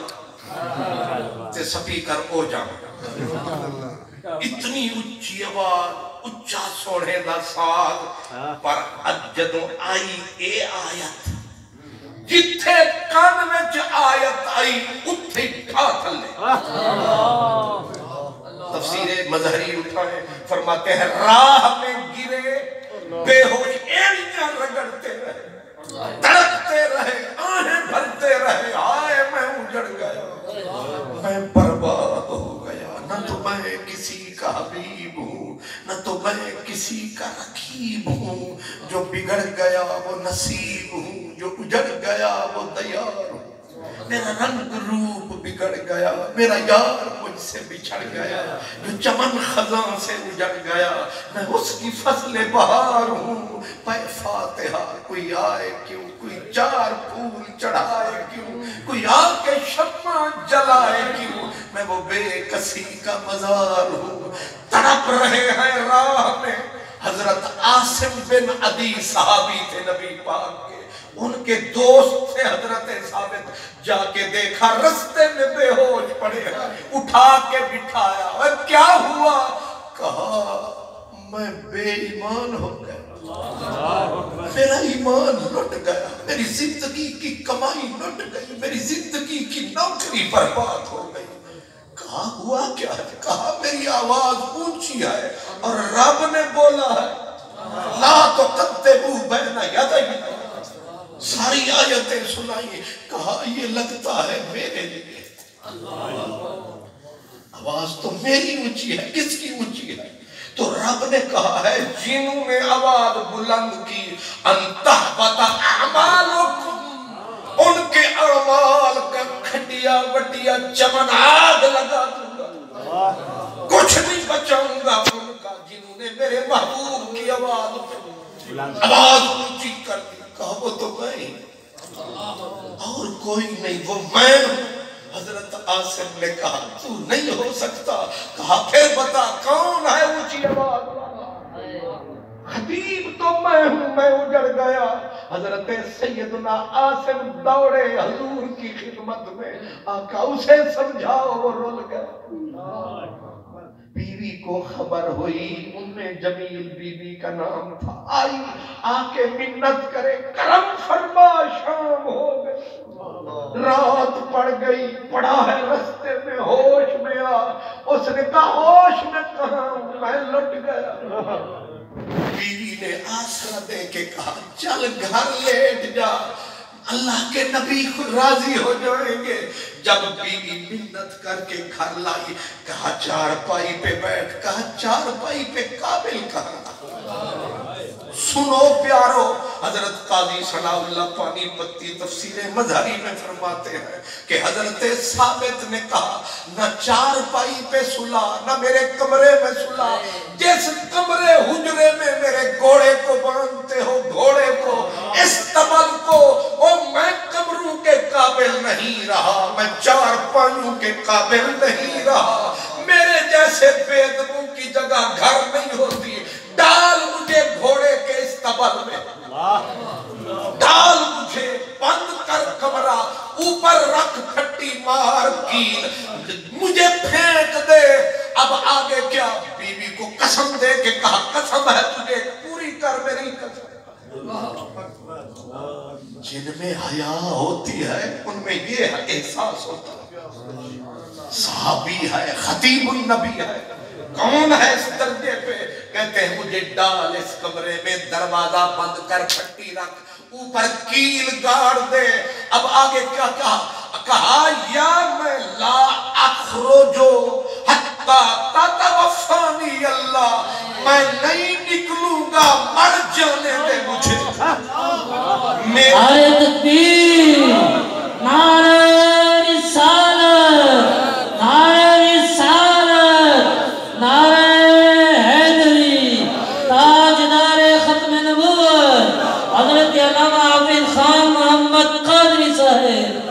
تے سپیکر او جاؤں. اتنی اچھی آواز، اچھا سوڑے دا ساز. پر اج جدو آئی اے آیت جتھے کان وچ آیت آئی اتھے ٹھا تھلے. تفسیر مظہری اٹھائے فرماتے ہیں راہ میں گرے بے ہوش ایڑیاں رگڑتے رہے، تڑپتے رہے، آہیں بھرتے رہے. آئے میں اجڑ گیا، میں برباد ہو گیا. نہ تو میں کسی کا حبیب ہوں، نہ تو میں کسی کا رقیب ہوں. جو بگڑ گیا وہ نصیب ہوں، جو اجڑ گیا وہ دیار ہوں. میرا رنگ روپ بگڑ گیا، میرا یار مجھ سے بچھڑ گیا. جو چمن خزاں سے اجڑ گیا میں اس کی فصل بہار ہوں. پے فاتحہ کوئی آئے کیوں، کوئی چار پھول چڑھائے کیوں، کوئی آ کے شمع جلائے کیوں. میں وہ بے کسی کا مزار ہوں. تڑپ رہے ہیں راہ میں. حضرت عاصم بن عدی صحابی تھے نبی پاک کے، ان کے دوست تھے حضرت ثابت. جا کے دیکھا رستے میں بے ہوش پڑے ہیں، اٹھا کے بٹھایا. اور کیا ہوا؟ کہا میں بے ایمان ہو گیا، میرا ایمان لٹ گیا، میری زندگی کی کمائی لٹ گئی، میری زندگی کی نوکری برباد ہو گئی. کہا ہوا کیا ہے؟ کہا میری آواز اونچی ہے اور رب نے بولا ہے لا تقدموا بین یدی. ساری آیتیں سنائی. کہا یہ لگتا ہے میرے لیے. آواز تو میری اونچی ہے، کس کی اونچی ہے؟ تو رب نے کہا ہے جنہوں نے آواز بلند کی ان تحبط اعمالکم، ان کے اعمال کا کھٹیا وٹیا چمن آگ لگا دوں گا، کچھ نہیں بچاؤں گا ان کا جنہوں نے میرے محبوب کی آواز اونچی کر دی. کہا وہ تو میں اور کوئی نہیں، وہ میں ہوں. حضرت عاصم نے کہا تو نہیں ہو سکتا. کہا پھر بتا کون ہے اونچی آواز والا؟ حبیب تو میں ہوں، میں اجڑ گیا. حضرت سیدنا عاصم دوڑے حضور کی خدمت میں. آقا اسے سمجھاؤ، وہ رول گیا. بیوی کو خبر ہوئی انہیں جمیل بیوی کا نام تھا، آئی آکے منت کرے کرم فرما شام ہو گئی، رات پڑ گئی، پڑا ہے رستے میں ہوش میں آ، اس نے کہا ہوش میں کہاں میں لٹ گیا۔ بیوی نے آسرا دے کے کہا چل گھر لیٹ جا، اللہ کے نبی خود راضی ہو جائیں گے۔ جب بیوی منت کر کے گھر لائی، کہا چارپائی پہ بیٹھ، کہا چارپائی پہ قابل کہاں؟ سنو پیارو، حضرت قاضی ثناء اللہ پانی پتی تفسیر مظہری میں فرماتے ہیں کہ حضرت ثابت نے کہا نہ چارپائی پہ سلا نہ میرے کمرے میں سلا، جس کمرے حجرے میں میرے گھوڑے کو باندھتے ہو، گھوڑے کو اس تبل کو، او میں کمروں کے قابل نہیں رہا، میں چارپائیوں کے قابل نہیں رہا، میرے جیسے بےدبوں کی جگہ گھر نہیں ہوتی، ڈال مجھے گھوڑے کے اس تبل میں، ڈال مجھے بند کر کمرہ، اوپر رکھ پھٹی مار کیل، مجھے پھینک دے، اب آگے کیا؟ بیوی کو قسم دے کے کہا قسم ہے تجھے پوری کر میری قسم۔ جن میں حیا ہوتی ہے ان میں یہ احساس ہوتا ہے، صحابی ہے، خطیب النبی ہے، کون ہے اس درجے پہ؟ کہتے ہیں مجھے ڈال اس کمرے میں، دروازہ بند کر پھٹی رکھ، اوپر کیل گاڑ دے۔ اب آگے کیا کہا؟ کہا یا میں لا اخرجو حتی تتوفانی اللہ، میں نہیں نکلوں گا، مر جانے دے مجھے۔ نعرہ تکبیر، نعرہ رسالت، نعرہ رسالت، نعرہ حیدری، تاجدار ختم نبوت حضرت علامہ حافظ خان محمد قادری صاحب۔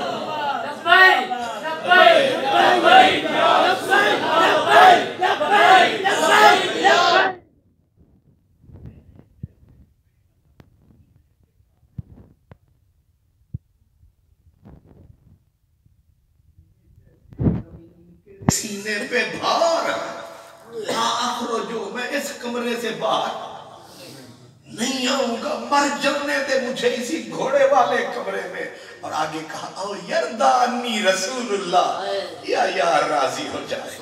سینے پہ بھار لا اخرجو، میں اس کمرے سے باہر نہیں آؤں گا، مر جانے دے مجھے اسی گھوڑے والے کمرے میں۔ اور آگے کہا او یردانی رسول اللہ، یا راضی ہو جائے،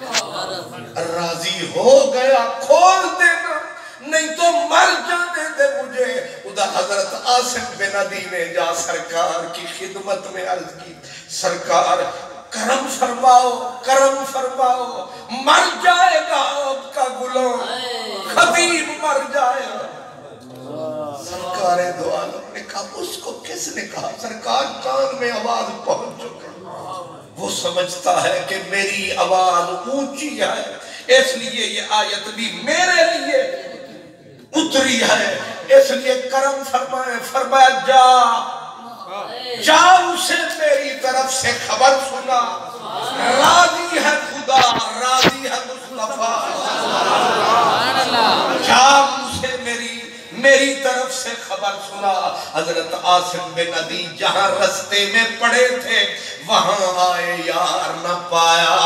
راضی ہو گیا، کھول دینا نہیں تو مر جانے دے مجھے۔ ادھر حضرت عاصم بن عدی نے جا سرکار کی خدمت میں عرض کی، سرکار کرم فرماؤ، کرم فرماؤ، مر جائے گا آپ کا غلام، خطیب مر جائے گا۔ سرکار دو عالم نے کہا اس کو کس نے کہا؟ سرکار کان میں آواز پہنچ چکا، وہ سمجھتا ہے کہ میری آواز اونچی ہے، اس لیے یہ آیت بھی میرے لیے اتری ہے، اس لیے کرم فرمائے، فرمایا جا اسے میری طرف سے خبر سنا، راضی ہے خدا، راضی ہے مصطفیٰ، جا اسے میری طرف سے خبر سنا۔ حضرت عاصم بن عدی جہاں رستے میں پڑے تھے وہاں آئے، یار نہ پایا،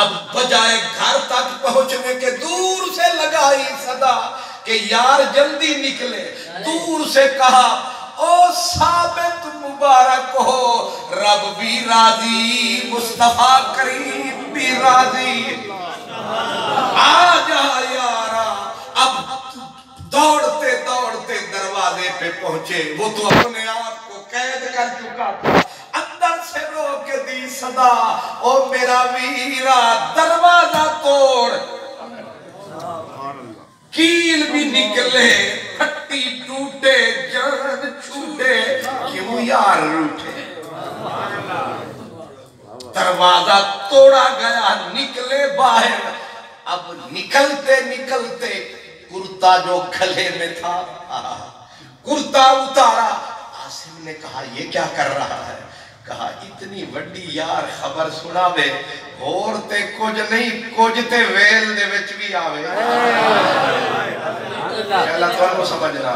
اب بجائے گھر تک پہنچنے کے دور سے لگائی صدا کہ یار جلدی نکلے، دور سے کہا او ثابت مبارک ہو، رب بھی راضی، مصطفیٰ کریم بھی راضی، آ جا یارا۔ اب دوڑتے دوڑتے دروازے پہ پہنچے، وہ تو اپنے آپ کو قید کر چکا تھا، اندر سے رو کے دی صدا او میرا ویرا دروازہ توڑ، کیل بھی نکلے، پھٹی ٹوٹے، جان چھوٹے، کیوں یار روٹے؟ دروازہ توڑا گیا، نکلے باہر، اب نکلتے نکلتے کرتا جو گھلے میں تھا کرتا اتارا۔ عاصم نے کہا یہ کیا کر رہا ہے؟ کہا اتنی وڈی یار خبر سنا وے، ہوڑتے کچھ نہیں کچھ تے ویل دے وچ بھی آوے۔ اللہ تو انہوں سمجھنا،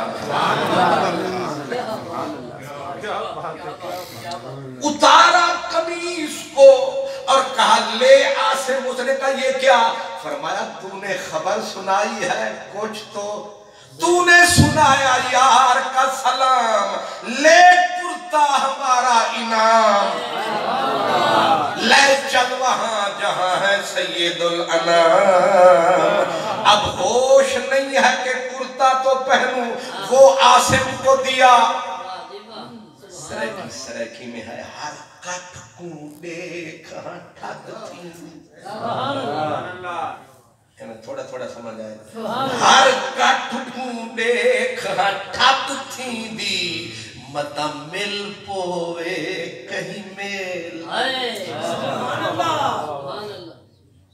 اتارا قمیص کو اور کہا لے عاصم، اس نے کہا یہ کیا؟ فرمایا تو نے خبر سنائی ہے کچھ تو تو نے سنایا یار کا سلام لے کرتا ہمارا انعام لے چل وہاں جہاں ہے سید الانام اب ہوش نہیں ہے کہ کرتا تو پہنوں وہ عاصم کو دیا سرکی میں ہے ہر کٹ کو دیکھا ٹھک تھی تھوڑا تھوڑا سمجھ آئے ہر کٹ کو دیکھا ٹھک تھی دی متا مل پوے کہیں میل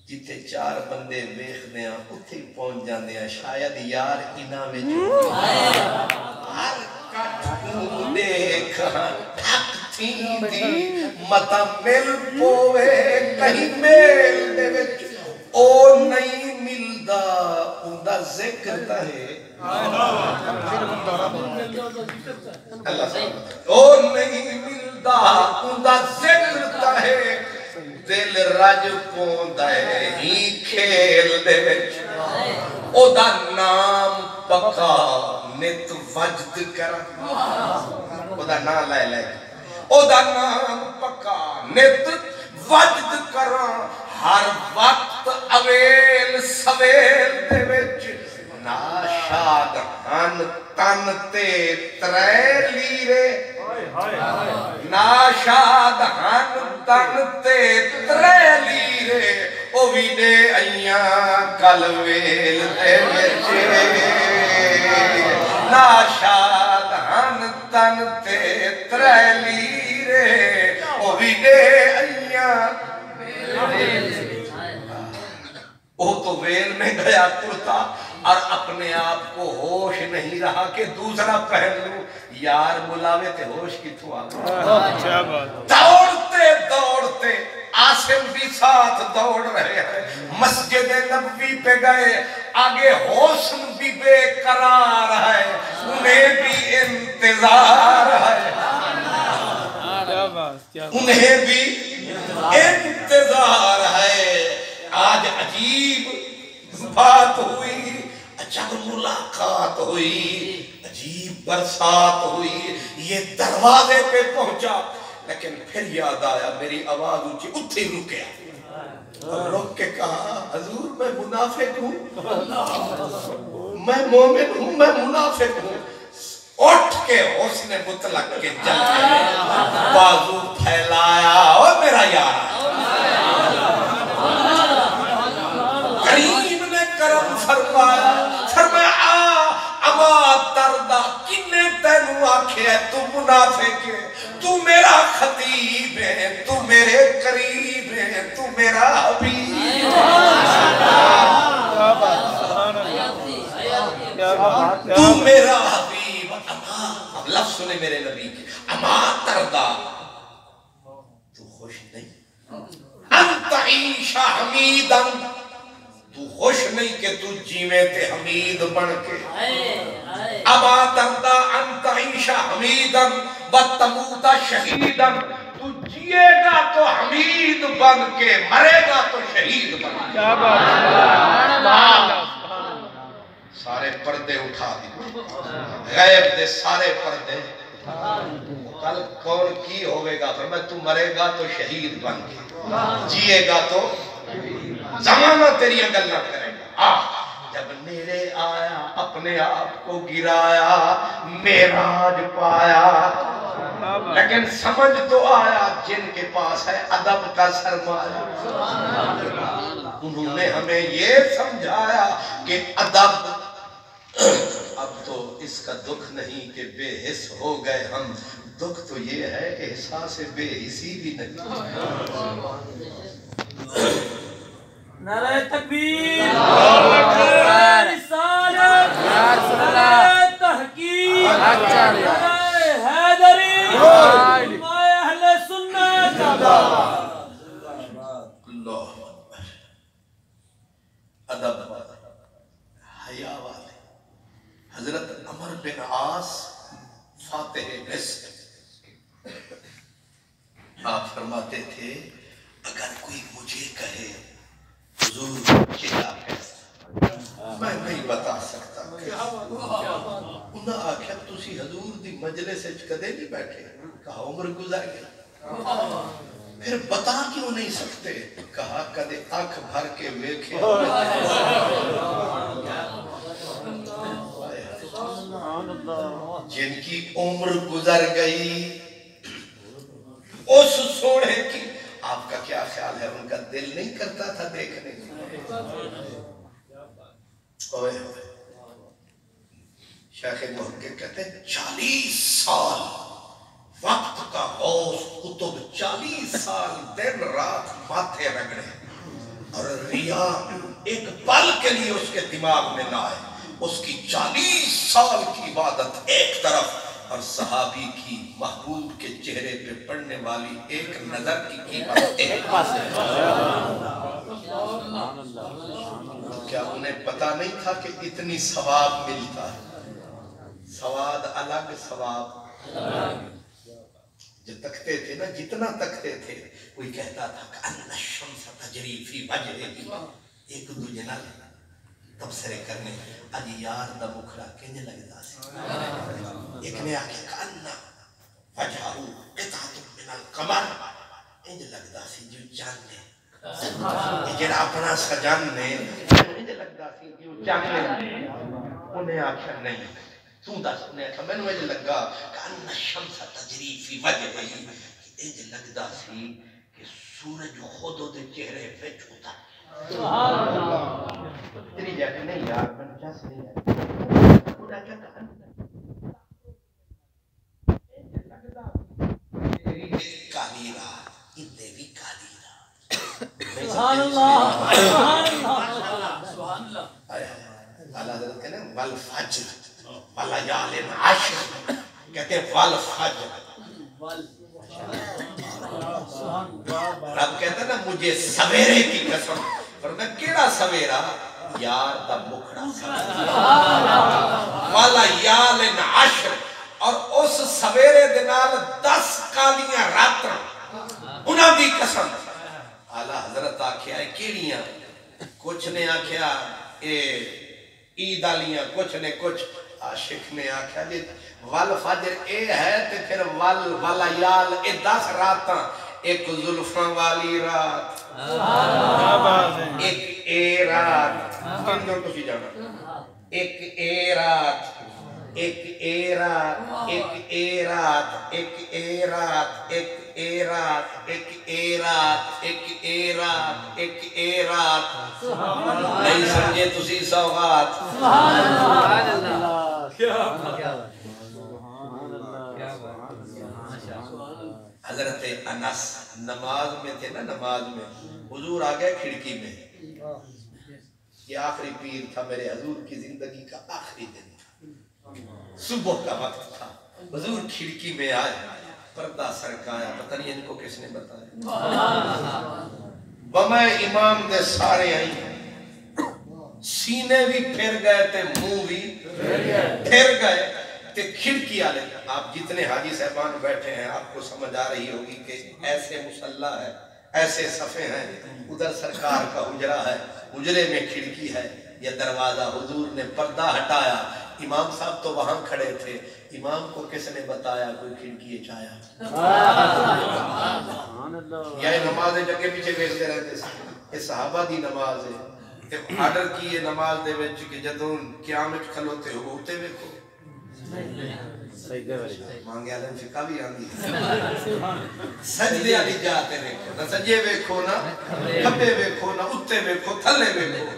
جتے چار بندے ویخ دیاں اتھے پہنچ جاندے ہیں شاید یار انہاں میں جو ہر کٹ کو دیکھا ٹھک تھی دی متا مل پوے کہیں میل دے وچ او نہیں ملدا اندہ ذکر تہے او نہیں ملدا اندہ ذکر تہے دل رج پوندے ہی کھیل دے وچ او دا نام پکا نت وجد کر او دا نام لے لے او دا نام پکا نت وجد کر ہر وقت اویل سویل دے وچ ناشاد ہن تن تے ترے لیرے ناشاد ہن تن تے ترے لیرے او وی دے ایاں کل ویل دے وچ ناشاد ہن تن تے ترے لیرے او وی دے ایاں وہ تو ویل میں گیا کرتا اور اپنے آپ کو ہوش نہیں رہا کہ دوسرا پہن لوں یار بلاوے تے ہوش کی تو آگا دوڑتے دوڑتے عاصم بھی ساتھ دوڑ رہے ہیں مسجد نبوی پہ گئے آگے حسن بھی بے قرار ہے انہیں بھی انتظار ہے انہیں بھی انتظار ہے آج عجیب بات ہوئی جب ملاقات ہوئی عجیب برسات ہوئی یہ دروازے پہ پہنچا لیکن پھر یاد آیا میری آواز اونچی اتھی رکیا اور رک کے کہا حضور میں منافق ہوں میں مومن ہوں میں منافق ہوں اٹھ کے حسن مطلق کے جل بازو پھیلایا اور میرا یار کریم نے کرم فرمایا اما تردہ کنے تینوں آکھے ہے تو منافق ہے تو میرا خطیب ہے تو میرے قریب ہے تو میرا حبیب تو میرا حبیب اب لفظ سنے میرے نبی کے اما تردہ تو خوش نہیں انت عیشہ حمیدن تو خوش نہیں کہ تو جیویں تے حمید بن کے اما تردہ انت عیشہ حمیدن بتموتا شہیدن تو جیے گا تو حمید بن کے مرے گا تو شہید بن کے سارے پردے اٹھا دی غیب دے سارے پردے کل کون کی ہوئے گا فرمایا تو مرے گا تو شہید بن کے جیے گا تو زمانہ تیری انگل نہ کرے گا جب نیرے آیا اپنے آپ کو گرایا معراج پایا لیکن سمجھ تو آیا جن کے پاس ہے ادب کا سرمایہ انہوں نے ہمیں یہ سمجھایا کہ ادب اب تو اس کا دکھ نہیں کہ بے حس ہو گئے ہم دکھ تو یہ ہے احساس بے حسی بھی نہیں نعرہ تکبیر نعرہ رسالت نعرہ تحقیق نعرہ حیدری نعرہ اہل سنت اللہ ادب حیا والے حضرت عمر بن عاص فاتح مصر آپ فرماتے تھے اگر کوئی مجھے کہے حضور چلا کیسا میں نہیں بتا سکتا انہاں آکھیا تسی حضور دی مجلس وچ کدے نہیں بیٹھے کہا عمر گزر گیا پھر بتا کیوں نہیں سکتے کہا کدے آنکھ بھر کے ویکھے جن کی عمر گزر گئی اس سونے کی آپ کا کیا خیال ہے ان کا دل نہیں کرتا تھا دیکھنے شیخ محقق کہتے ہیں 40 سال وقت کا غوث قطب 40 سال دن رات ماتھے رگڑے اور ریا ایک پل کے لیے اس کے دماغ میں نہ آئے اس کی 40 سال کی عبادت ایک طرف اور صحابی کی محبوب کے چہرے پہ پڑنے والی ایک نظر کی قیمت ایک پاس کیا انہیں پتا نہیں تھا کہ اتنی ثواب ملتا ہے سواد الگ ثواب جو تکتے تھے نا جتنا تکتے تھے کوئی کہتا تھا کہ ان الشمس تجری فی وجہہ ایک دوجے نال تبصرے کرنے اجی یار دا مکھڑا کنج لگدا سی ایک نے آکھے کانا وجہو قطعت من القمر انج لگدا سی جو چاندے جڑا اپنا سجانے انج لگدا سی جو چاندے انہیں آکھا نہیں تو دس انہیں آکھا میں نے لگا کانا الشمس تجری فی وجہہ انج لگدا سی کہ سورج خود دے چہرے پہ چھوتا سبحان اللہ تیری جاکے نہیں یار میں جس نہیں ہے خدا کیا کہا تیری کالی رات ان دیوی کالی رات سبحان اللہ سبحان اللہ اللہ حضرت کہنے والفجر والیال عشر کہتے ہیں والفجر رب کہتا ہے نا مجھے سویرے کی قسم فرمایا کیڑا سویرا یار دا مکھڑا سویرا والا یال عشر اور اس سویرے دنال 10 کالیاں راتاں انہاں دی قسم اعلیٰ حضرت آکھیا ہے کیڑیاں کچھ نے آکھیا اے عید آلیاں کچھ نے کچھ عاشق نے آکھیا جی والفجر اے ہے تے پھر والیال اے 10 راتاں ایک زلفاں والی رات ایک اے رات کندوں کو سی جانا ایک اے رات ایک اے رات ایک اے رات ایک اے رات ایک اے رات ایک اے رات ایک اے رات ایک اے رات نہیں سمجھے تسی سوغات سبحان اللہ حضرت انس نماز میں تھے نا نماز میں حضور آگئے کھڑکی میں یہ آخری پیر تھا میرے حضور کی زندگی کا آخری دن تھا صبح کا وقت تھا حضور کھڑکی میں آئے پردہ سرکایا پتہ نہیں ان کو کس نے بتایا بمیں امام دے سارے آئی سینے بھی پھر گئے تھے منہ بھی پھر گئے کہ کھڑکی آلے آپ جتنے حاجی صاحبان بیٹھے ہیں آپ کو سمجھ آ رہی ہوگی کہ ایسے مصلح ہے ایسے صفے ہیں ادھر سرکار کا حجرہ ہے حجرے میں کھڑکی ہے یہ دروازہ حضور نے پردہ ہٹایا امام صاحب تو وہاں کھڑے تھے امام کو کس نے بتایا کوئی کھڑکی چایا یہ نماز جگہ پیچھے بیٹھتے رہتے یہ صحابہ دی نماز ہے آرڈر کی یہ نماز دے وچ کہ جدوں قیامت کھلوتے ہو ہوتے ویکھو مانگے عالم فقہ بھی آندی سجدے علی جاتے ویکھو نہ سجے ویکھو نہ کھبے ویکھو نہ اتے ویکھو تھلے ویکھو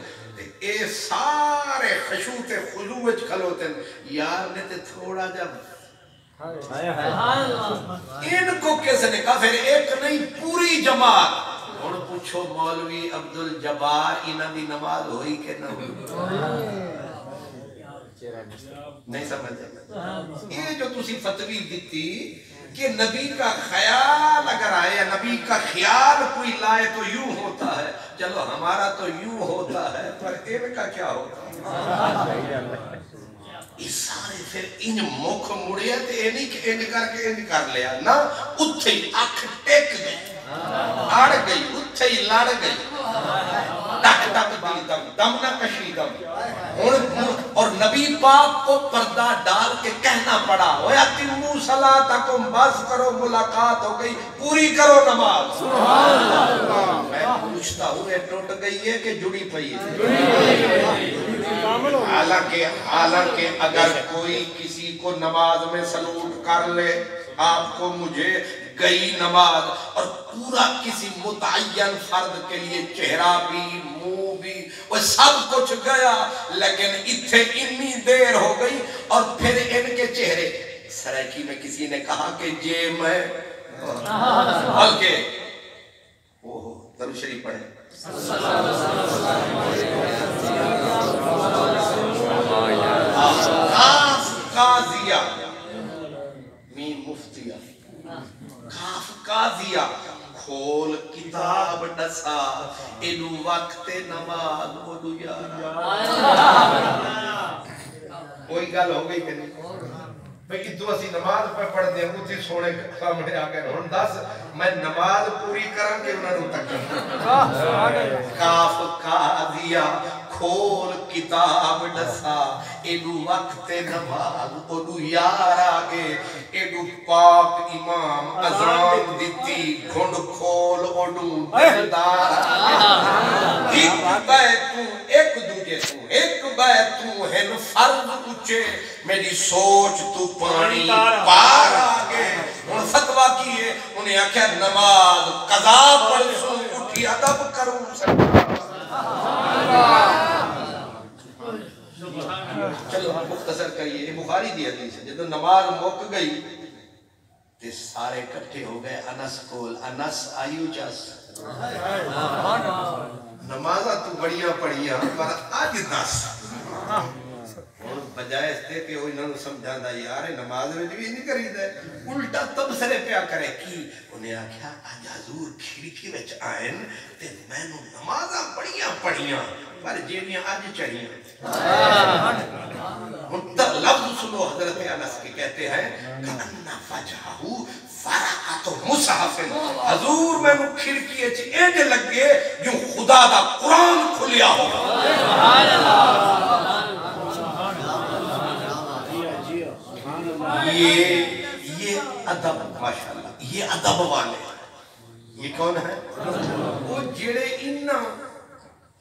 اے سارے خشوع خضوع وچ کھلوتے یار نے تے تھوڑا جا ان کو کس نے کہا پھر ایک نہیں پوری جماعت اور پوچھو مولوی عبدالجبار انہاں دی نماز ہوئی کہ نہ ہوئی نہیں سمجھے یہ جو تسی فتوی دیتی کہ نبی کا خیال اگر آئے یا نبی کا خیال کوئی لائے تو یوں ہوتا ہے چلو ہمارا تو یوں ہوتا ہے پر ان کا کیا ہوتا ہے اس سارے پھر ان مکھ مڑیا تے یہ نہیں کہ ان کر کے ان کر لیا نا اتھے ہی اکھ ٹیک گئی آڑ گئی اتھے ہی لڑ گئی ٹک ٹک دی دم دم نہ کشی دم اور نبی پاک کو پردہ ڈال کے کہنا پڑا وَيَتِمُّوا صَلَاتَكُمْ بس کرو ملاقات ہو گئی پوری کرو نماز میں پوچھتا ہوں یہ ٹوٹ گئی ہے کہ جڑی پئی ہے حالانکہ اگر کوئی کسی کو نماز میں سلوٹ کر لے آپ کو مجھے گئی نماز اور پورا کسی متعین فرد کے لیے چہرہ بھی منہ بھی وہ سب کچھ گیا لیکن اتھے اتنی دیر ہو گئی اور پھر ان کے چہرے سرائکی میں کسی نے کہا کہ جے میں بلکہ درود شریف پڑھیں قاضیہ میم مفتیہ کاف قاضیہ کھول کتاب ڈسا انو وقت نماز بولو یارا کوئی گل ہو گئی کہ نہیں بھئی اتو اسی نماز پہ پڑھ دیں اسی سونے سامنے آگئے ہون دس میں نماز پوری کرن کے انہوں نے تک کاف قاضیہ کھول کتاب ڈسا ایڈو وقت نماز اوڈو یار آگے ایڈو پاک امام ازان دیتی گھنڈ کھول اوڈو دلدار ایک بیتوں ایک دوجے توں ایک بیتوں ہن فرض اچھے میری سوچ تو پانی پار آگے ان فتوہ کیے انہیں آکھیا نماز قضا پڑھ سو اٹھی ادب کروں چلو مختصر کریے یہ بخاری دی حدیث ہے جب نماز موک گئی تے سارے کٹھے ہو گئے انس کول انس آئیو چاس نمازہ تو بڑیاں پڑھیاں پر آج دس اور بجائے اس تے کہ وہ انہوں نے سمجھا دا یار نماز میں بھی نہیں کری دے الٹا تبصرے پیا کرے کی انہیں آکھیا آج حضور کھڑکی وچ آئین تے میں نو نمازاں پڑھیاں پر جیویاں آج چڑھیاں لفظ سنو حضرت انس کے کہتے ہیں کَأَنَّ فَجْحَهُ فَرَقَتُ مُصْحَفٍ حضور میں نو کھڑکی اچھی ایڈے لگے جو خدا دا قرآن کھلیا ہوگا یہ ادب ماشاءاللہ یہ ادب والے یہ کون ہے وہ جڑے انہا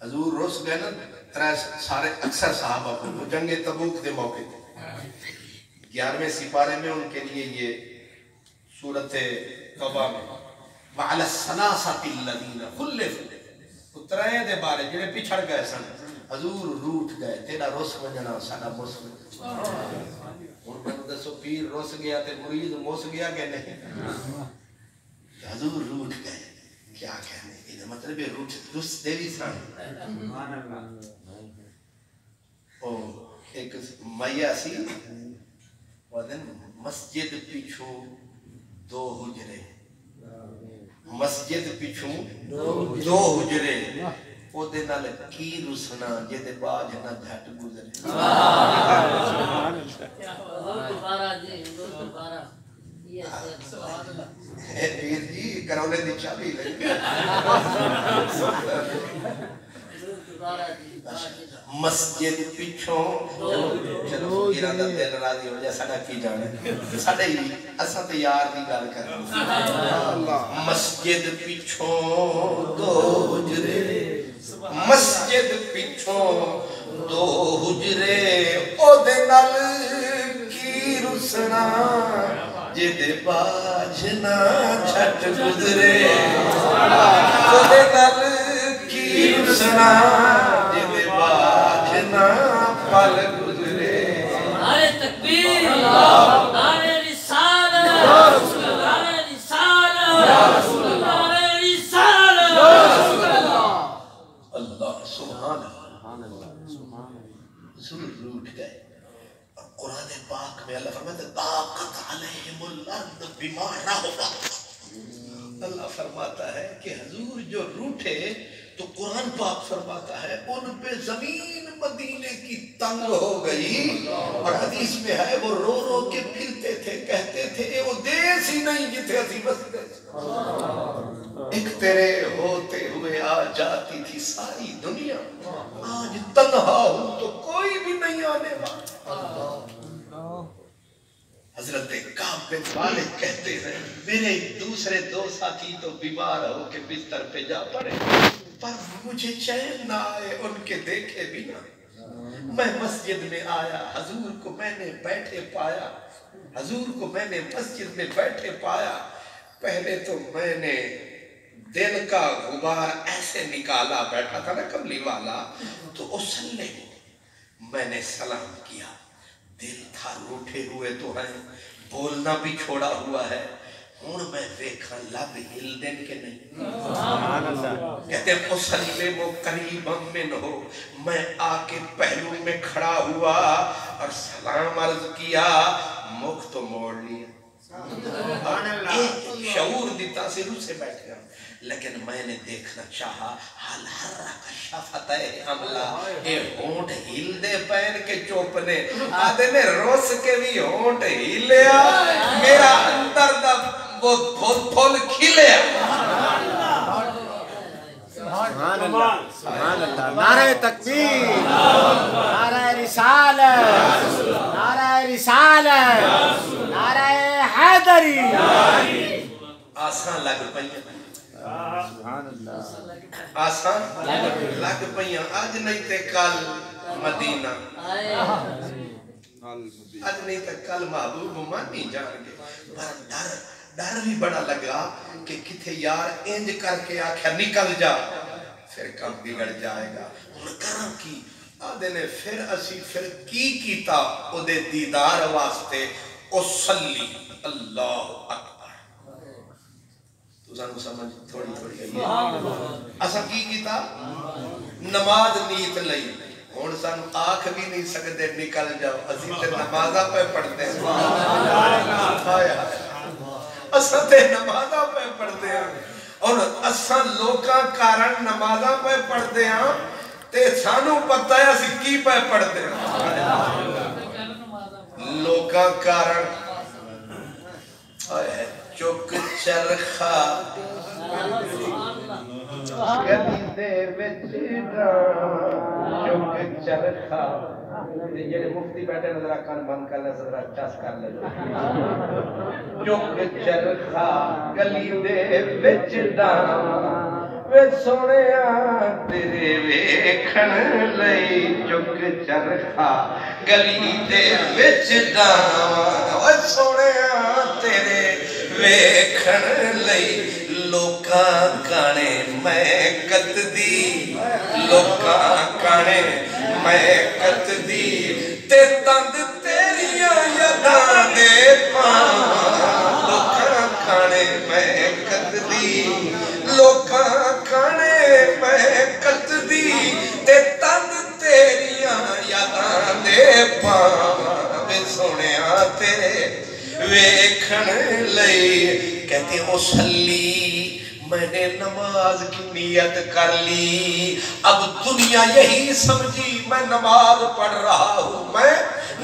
حضور روس گئے نا سارے اکثر صحابہ کو جنگ تبوک دے موقع تھے 11ویں سپارے میں ان کے لیے یہ سورت توبہ میں وَعَلَى السَّلَاسَةِ الَّذِينَ خُلِّفُوا اترائے دے بارے جنہیں پچھڑ گئے سن حضور روٹ گئے تیرا روس وجنا ساڑا موس وجنا اور میں نے دسو پیر روس گیا تے مرید موس گیا کہ نہیں حضور روٹ گئے کیا کہنے یہ مطلب ہے روس دیوی سان ایک میا سی ودن مسجد پیچھو دو حجرے مسجد پیچھو دو حجرے او دے نال کی رسنا جے دے باج نہ جھٹ گزرے پیر جی کرونے دی چابی لگی مسجد پیچھوں چلو ارادہ دل راضی ہو جائے ساڑھا کی جانے ساڑھا ہی اساں تے یار دی گل کریں مسجد پیچھوں دو حجرے مسجد پیچھوں دو حجرے او دے نال کی رسنا جے دے باج نہ چھٹ گزرے او دے نال کی رسنا جے دے باج نہ پل گزرے نعرہ تکبیر نعرہ رسالہ نعرہ رسالہ نعرہ رسالہ اللہ سبحان حضور روٹ گئے اور قرآن پاک میں اللہ فرماتا ہے طاقت علیہم الارض بما رحبت اللہ فرماتا ہے کہ حضور جو روٹے تو قرآن پاک فرماتا ہے ان پہ زمین مدینے کی تنگ ہو گئی اور حدیث میں ہے وہ رو رو کے پھرتے تھے کہتے تھے وہ دیس ہی نہیں جتے اسی بس ایک تیرے ہوتے ہوئے آج جاتی تھی ساری دنیا، آج تنہا ہوں تو کوئی بھی نہیں آنے والا۔ حضرت کعب بن مالک کہتے ہیں میرے دوسرے دو ساتھی تو بیمار ہو کے بستر پہ جا پڑے، پر مجھے چین نہ آئے ان کے دیکھے بنا۔ میں مسجد میں آیا، حضور کو میں نے بیٹھے پایا، حضور کو میں نے مسجد میں بیٹھے پایا۔ پہلے تو میں نے دل کا غبار ایسے نکالا، بیٹھا تھا نا کملی والا، تو اسلم میں نے سلام کیا۔ دل تھا روٹھے ہوئے تو ہیں، بولنا بھی چھوڑا ہوا ہے، ہوں میں دیکھا لب ہل دن کے نہیں۔ کہتے مسلم و قریب من ہو، میں آ کے پہلو میں کھڑا ہوا اور سلام عرض کیا، مخ تو موڑ لیا، ایک شعور دیتا سے روح سے بیٹھ گیا۔ لیکن میں نے دیکھنا چاہا، حل حرک شفتہ حملہ، اے ہونٹ ہل دے پین کے چوپنے، آدھے نے روس کے بھی ہونٹ ہلیا، میرا اندر دا وہ پھول کھلیا۔ سبحان اللہ، سبحان اللہ، نعرہ تکبیر، نعرہ رسالت، نعرہ رسالت، نعرہ حیدری۔ آسان لگ پئیاں، سبحان اللہ، آسان لگ پئیاں، آج نہیں تے کل مدینہ، آج نہیں تے کل محبوب مانی جان گے، پر ڈر بھی بڑا لگا کہ کتے یار انج کر کے آکھیا نکل جا، پھر کم بگڑ جائے گا، اور کرم کی آدھے نے پھر اسی پھر کی کیتا او دے دیدار واسطے، اصلی اللہ اکبر۔ تو سانو سمجھ تھوڑی تھوڑی آئی، اسا کی کیتا نماز نیت لئی، ہون سانو آنکھ بھی نہیں سکتے نکل جاؤ، اسی تے نمازہ پہ پڑھتے ہیں، اسا تے نمازہ پہ پڑھتے ہیں، اور اسا لوکاں کارن نمازہ پہ پڑھتے ہیں، تے سانو پتہ ہے اسی کی پہ پڑھتے ہیں، لوکاں کارن چک چرخا گلی دے وچ چک چرخا، یہ مفتی بیٹھے نظرہ کان بند کر لے، ذرا چس کر لے، چک چرخا گلی دے وچ وے سونیا تیرے ویکھن لئی، چک چرخا گلی دے وچ وے سونیا تیرے ویکھن لئی، لوکاں کانے میں کت دی، لوکاں کانے میں کت دی، تے تند تیریاں یاداں دے پاواں، لوکاں کانے میں کت دی، لوکاں کانے میں کت دی، تے تند تیریاں یاداں دے پاواں، وے سونیا تیرے ویکھن لئی۔ کہتے ہیں اصلی، میں نے نماز کی نیت کر لی، اب دنیا یہی سمجھی میں نماز پڑھ رہا ہوں، میں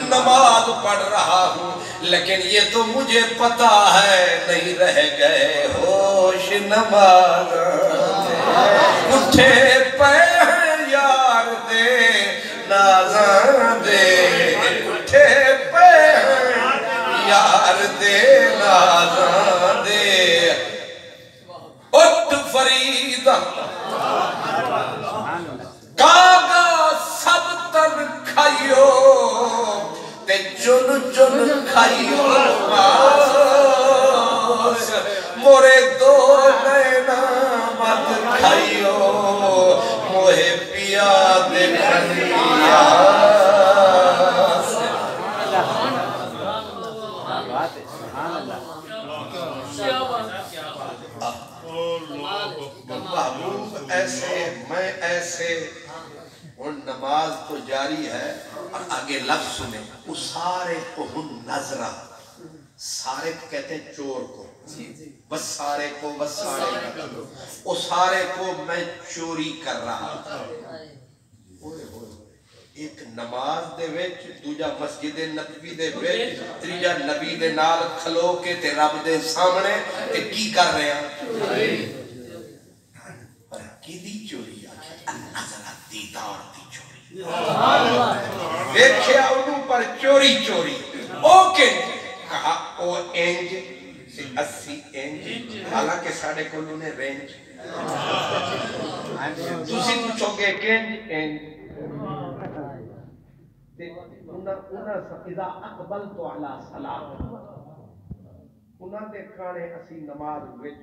نماز پڑھ رہا ہوں، لیکن یہ تو مجھے پتا ہے نہیں رہ گئے ہوش نماز اٹھے پہ یار دے نازاں دے، اٹھے پہ یار دے نازاں دے، اٹھ فرید کاغا سب تن کھائیو تے چن چن کھائیو، مورے دو نینا مت کھائیو، موہے پیا دیکھنیا۔ محبوب ایسے میں ایسے، اور نماز تو جاری ہے، اور آگے لفظ سنیں، اس سارے کو ہن نظرہ، سارے کو کہتے ہیں چور کو، بس سارے کو، بس سارے کو، اس سارے کو میں چوری کر رہا، ایک نماز دے وچ، دوجا مسجد نبوی دے وچ، تیجا نبی دے نال کھلو کے تے رب دے سامنے تے کی کر رہے ہیں؟ پر کی دی چوری؟ دیکھیا انہوں پر چوری چوری اوکے کہا او انج سے 80 انج حالانکہ ساڑھے کو انہوں نے رینج دوسری پوچھو گے کنج انج اذا اقبلت علی صلاۃ انہاں دے کھانے اسی نماز وچ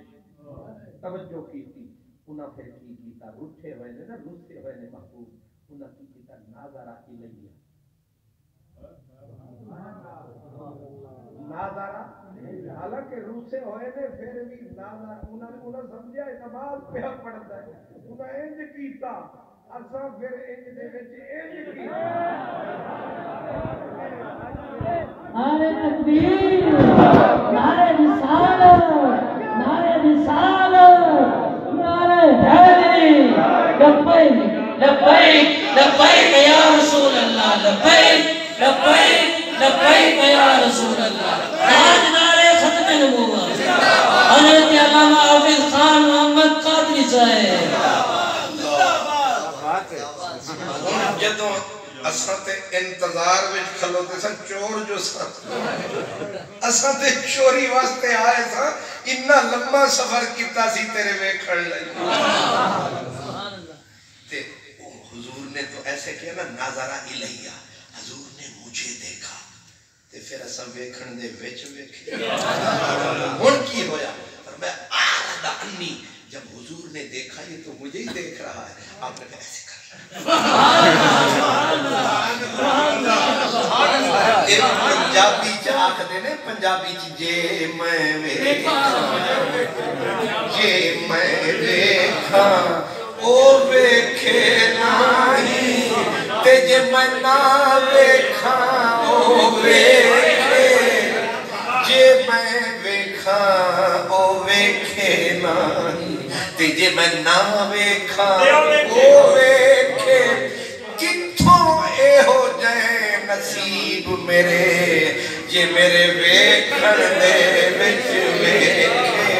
توجہ کیتی انہاں پھر کی کیتا روٹھے ہوئے نے نا روٹھے ہوئے نے محبوب انہاں کی کیتا ناظرہ الیہ ناظرہ حالانکہ روسے ہوئے نے پھر بھی ناظرہ انہاں سمجھا نماز پہ پڑھتا ہے انہاں انج کیتا اساں پھر انج دے وچ انج کیتا نعرہ تکبیر نعرہ رسالت نعرہ رسالت نعرہ حیدری لبیک لبیک لبیک یا رسول اللہ لبیک لبیک لبیک یا رسول اللہ آج نعرہ ختم نبوت حضرت علامہ حافظ خان محمد قادری صاحب جدوں اساں تے انتظار وچ کھلوتے سن چور جو سن اساں تے چوری واسطے آئے سن اتنا لمبا سفر کیتا سی تیرے ویکھن لئی تے حضور نے تو ایسے کیا نا ناظرہ الیہ حضور نے مجھے دیکھا تے پھر اساں ویکھن دے وچ ویکھے ہن کی ہویا پر میں آرد انی جب حضور نے دیکھا یہ تو مجھے ہی دیکھ رہا ہے آپ نے ایسے کر پنجابی چاک دینے پنجابی جے میں ویکھا او ویکھے نہیں تے جے میں نہ ویکھا او ویکھے جے میں ویکھا او ویکھے نہیں تے جے میں نہ ویکھا او ویکھے کتھوں اے ہو جائے نصیب میرے جے میرے ویکھن دے وچ ویکھے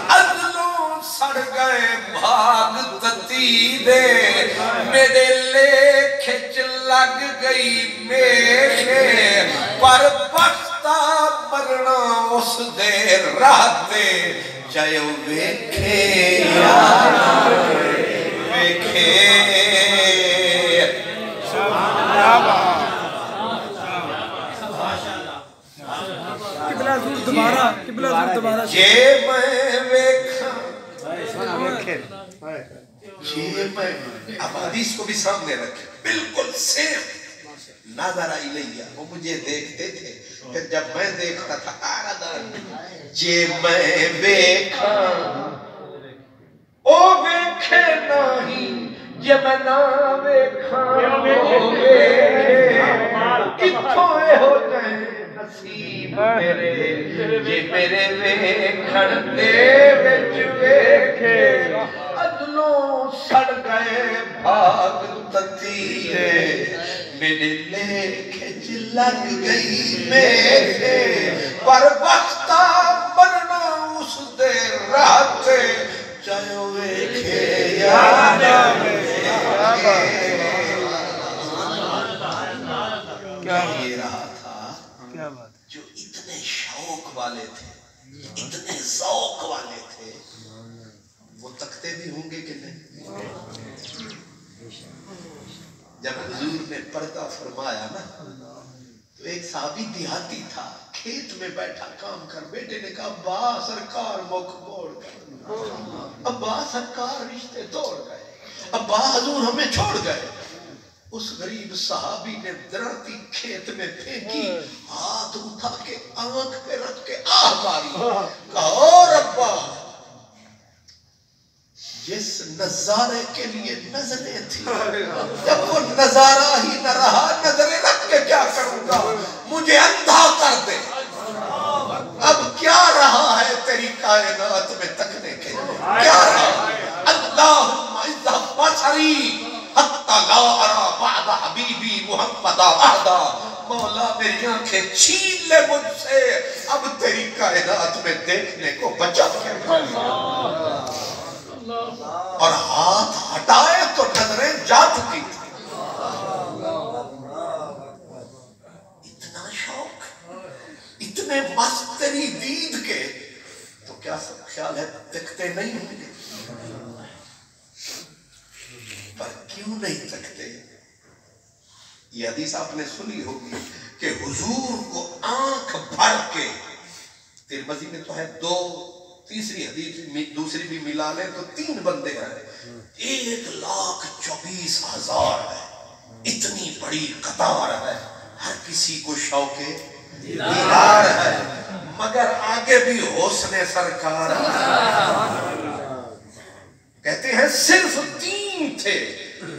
عدلوں سڑ گئے بھاگ تتی دے میرے لیکھے چ لگ گئی میرے پر بختا مرنا اس دے راتے چاہے ویکھے یا ویکھے دوبارہ جے میں ویکھا جے میں اب حدیث کو بھی سامنے رکھیں بالکل سیم ناظرہ الیہ وہ مجھے دیکھتے تھے پھر جب میں دیکھتا تھا آردان جے میں ویکھا او ویکھے نہیں جے میں نہ ویکھا او ویکھے کتھوں اے ہو جائے نصیب میرے جے میرے ویکھن دے وچ ویکھے عدلوں سڑ گئے بھاگ تتی میرے لیکھے چ لگ گئی میرے پر بختا مرنا اس دے راتے چاہے ویکھے یا نہ ویکھے کیا یہ رہا تھا جو اتنے شوق والے تھے اتنے ذوق والے تھے وہ تکتے بھی ہوں گے کہ نہیں جب حضور نے پردہ فرمایا نا تو ایک صحابی دیہاتی تھا کھیت میں بیٹھا کام کر بیٹے نے کہا ابا سرکار مکھ موڑ گئے ابا سرکار رشتے توڑ گئے ابا حضور ہمیں چھوڑ گئے اس غریب صحابی نے درڑتی کھیت میں پھینکی ہاتھ اٹھا کے آنکھ پہ رکھ کے آہ ماری کہا اور ابا جس نظارے کے لیے نظریں تھی جب وہ نظارہ ہی نہ رہا نظریں رکھ کے کیا کروں گا مجھے اندھا کر دے اب کیا رہا ہے تیری کائنات میں تکنے کے کیا رہا اللہم عزہ بصری حتی لا ارا بعد حبیبی محمد احدا مولا میری آنکھیں چھین لے مجھ سے اب تیری کائنات میں دیکھنے کو بچا کیا اور ہاتھ ہٹائے تو نظریں جا چکی تھی مست تری دید کے تو کیا سب خیال ہے تکتے نہیں ہوں گے؟ پر کیوں نہیں تکتے؟ یہ حدیث آپ نے سنی ہوگی کہ حضور کو آنکھ بھر کے، ترمذی میں تو ہے دو، تیسری حدیث دوسری بھی ملا لیں تو 3 بندے ہیں، 1,24,000 ہے، اتنی بڑی قطار ہے، ہر کسی کو شوق دیدار ہے، مگر آگے بھی حسن سرکار ہے۔ کہتے ہیں صرف 3 تھے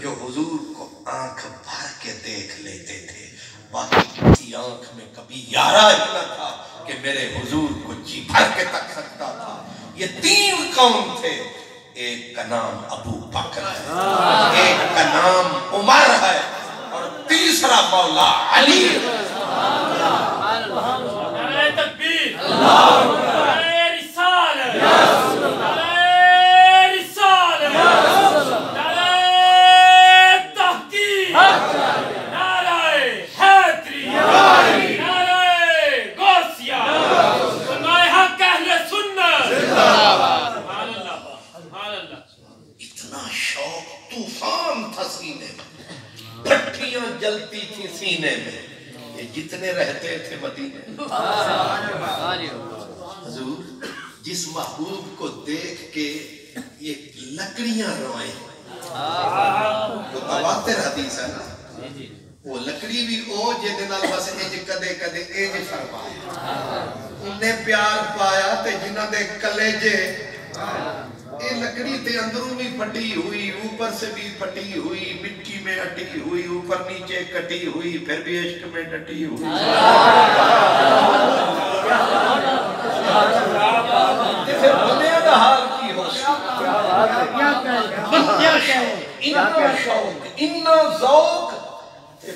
جو حضور کو آنکھ بھر کے دیکھ لیتے تھے، باقی کسی آنکھ میں کبھی یارا ہی نہ تھا کہ میرے حضور کو جی بھر کے تک سکتا تھا۔ یہ 3 کون تھے؟ ایک کا نام ابو بکر ہے، ایک کا نام عمر ہے، اور تیسرا مولا علی ہے۔ نعرہ تکبیر، نعرہ رسالت، نعرہ رسالت، نعرہ تحقیق، نعرہ حیدری، نعرہ غوثیہ، سنائے حق اہل سنت۔ سبحان اللہ، سبحان اللہ۔ اتنا شوق طوفان تھا سینے میں، بھٹیاں جلتی تھی سینے میں، یہ جتنے رہتے تھے مدینے۔ حضور جس محبوب کو دیکھ کے یہ لکڑیاں روئیں، وہ تواتر حدیث ہے نا، وہ لکڑی بھی او جن نال بس اج کدے کدے اج فرمایا، انہیں پیار پایا تے جنہ دے کلیجے، یہ لکڑی تے اندروں بھی پھٹی ہوئی، اوپر سے بھی پھٹی ہوئی، مٹی میں اٹی ہوئی، اوپر نیچے کٹی ہوئی، پھر بھی عشق میں ڈٹی ہوئی۔ پھر بندیاں دا حال کی ہو، اتنا شوق، اتنا ذوق،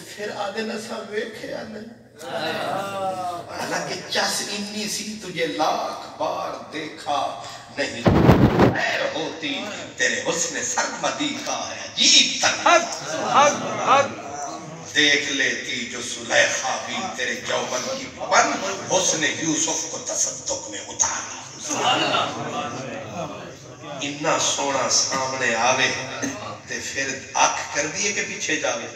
پھر آدھے نسا ویکھیا نہیں، حالانکہ چس انی سی تجھے لاکھ بار دیکھا نہیں، خیر ہوتی تیرے حسن سرمدی کا ہے عجیب تر، دیکھ لیتی جو سلیخا بھی تیرے جوبن کی پن، حسن یوسف کو تصدق میں اتارا۔ اتنا سونا سامنے آوے تے پھر آنکھ کر دیے کہ پیچھے جاوے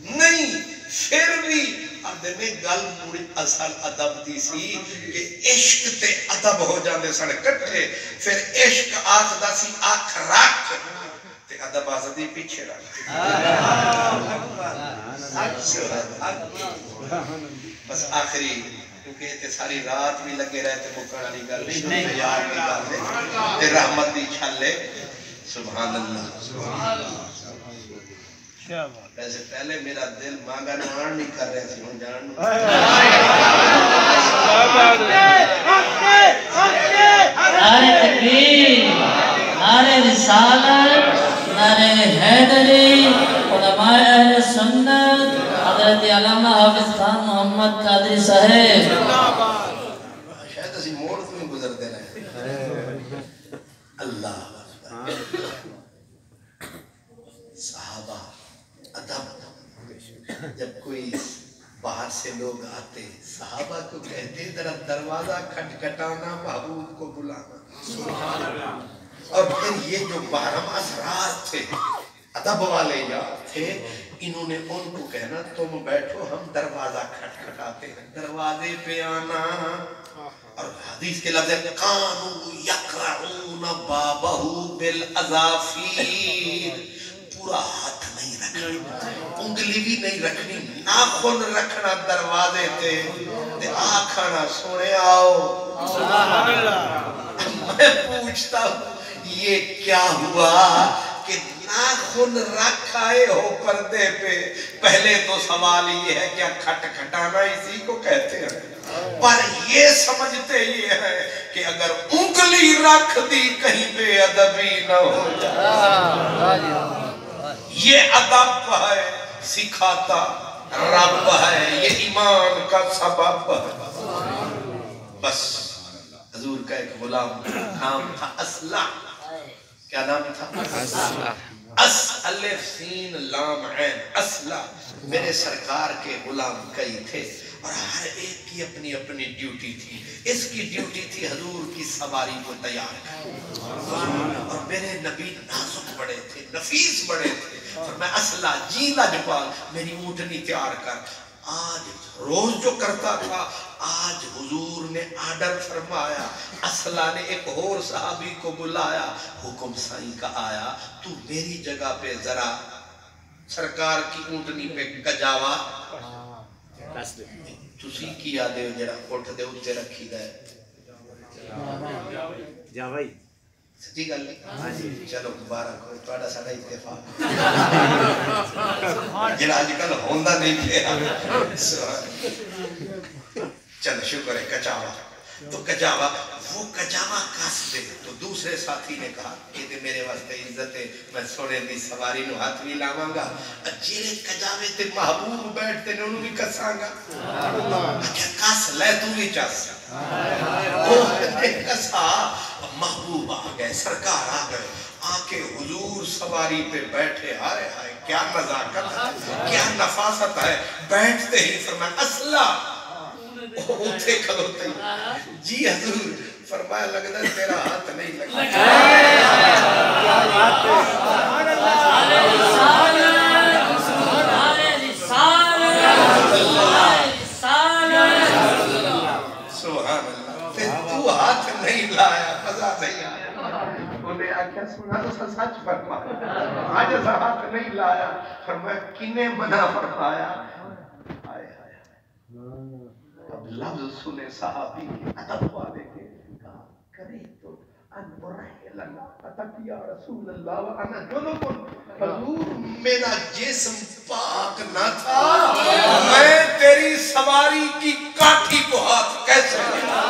نہیں، پھر بھی آدھے گل پوری اصل ادب دی سی کہ عشق تے ادب ہو جاندے سن کٹھے، پھر عشق آخدا سی آنکھ رکھ تے ادب آخدی پیچھے رکھ۔ بس آخری کیونکہ یہ ساری رات بھی لگے رہے تھے مکڑ علی گل یار کی گل تے رحمت دی چھلے، سبحان اللہ۔ ویسے پہلے میرا دل مانگا نوان نہیں کر رہے تھے، ہوں جان نعرہ تکبیر، نعرہ رسالت، نعرہ حیدری، علماء اہل سنت، حضرت علامہ حافظ خان محمد قادری صاحب۔ شاید اسی موڑ تو ہی گزرتے رہے۔ اللہ صحابہ ادب، جب کوئی باہر سے لوگ آتے صحابہ کو کہتے ذرا دروازہ کھٹکھٹانا، محبوب کو بلانا، اور پھر یہ جو محرم اسرار تھے، ادب والے یار تھے، انہوں نے ان کو کہنا تم بیٹھو ہم دروازہ کھٹکھٹاتے ہیں، دروازے پہ آنا، اور حدیث کے لفظ ہے کانو یقرعون بابہ بالاظافیر، پورا ہاتھ نہیں رکھنا، انگلی بھی نہیں رکھنی، ناخن رکھنا دروازے تے آکھانا سونے آؤ۔ میں پوچھتا ہوں یہ کیا ہوا کہ ناخن رکھ آئے ہو پردے پہ؟ پہلے تو سوال یہ ہے کیا کھٹکھٹانا اسی کو کہتے ہیں، پر یہ سمجھتے یہ ہے کہ اگر انگلی رکھ دی کہیں بے ادبی نہ ہو جائے۔ یہ ادب ہے، سکھاتا رب ہے، یہ ایمان کا سبب ہے۔ بس حضور کا ایک غلام نام تھا اسلح، کیا نام تھا؟ الف سین لام عین، اسلح۔ میرے سرکار کے غلام کئی تھے، اور ہر ایک کی اپنی اپنی ڈیوٹی تھی. اس کی ڈیوٹی تھی حضور کی سواری کو تیار کرنا. اور میرے نبی نازک بڑے تھے, نفیس بڑے تھے. فرمایا اسلحہ جی لاجپال میری اونٹنی تیار کر. آج روز جو کرتا تھا, آج حضور نے آرڈر فرمایا. اسلحہ نے ایک اور صحابی کو بلایا, حکم سائیں کا آیا تو میری جگہ پہ ذرا سرکار کی اونٹنی پہ کجاوا تسی کیا دے جڑا اٹھ دے اتے رکھی دے جا بھائی سچی گل نہیں. چلو مبارک ہو تہاڈا ساڈا اتفاق جڑا اج کل ہوندا نہیں پیا. چل شکر ہے کچاوا. تو کجاوا وہ کجاوا کس دے. تو دوسرے ساتھی نے کہا کہ میرے واسطے عزت ہے, میں سونے دی سواری نو ہاتھ بھی لاواں گا, جیڑے کجاوے تے محبوب بیٹھتے نے انہوں بھی کساں گا. کیا کس لے تو بھی چس. وہ کسا محبوب آ گئے, سرکار آ گئے, آ کے حضور سواری پہ بیٹھے. ہائے ہائے کیا نزاکت ہے, کیا نفاست ہے. بیٹھتے ہی فرمایا اسلحہ اٹھے کھلوتے ہی جی حضور. فرمایا لگتا تیرا ہاتھ نہیں لگتا. سبحان اللہ. تو ہاتھ نہیں لایا, مزہ نہیں آیا. انہیں آکھا سنا تو سچ فرمایا, آج ایسا ہاتھ نہیں لایا. فرمایا کنے منع فرمایا. آئے آئے اب لفظ سنے صحابی کے ادب والے کے, کہا کرے تو ان برحلن اتک یا رسول اللہ وانا جنبن. حضور میرا جسم پاک نہ تھا, میں تیری سواری کی کاٹھی کو ہاتھ کیسے لگا.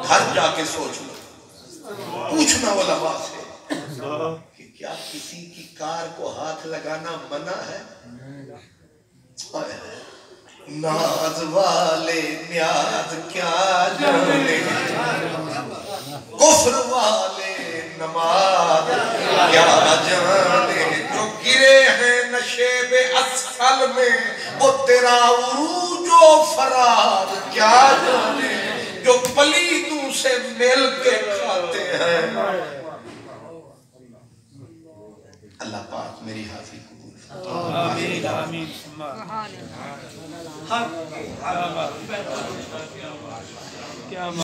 گھر جا کے سوچ لو, پوچھنا علماء سے کہ کیا کسی کی کار کو ہاتھ لگانا منع ہے. ناز والے نیاز کیا جانے, کفر والے نماز کیا جانے. جو گرے ہیں نشیب اسفل میں وہ تیرا عروج و فرار کیا جانے. جو پلیتوں سے مل کے کھاتے ہیں. اللہ پاک میری حافظ آمین آمین. کیا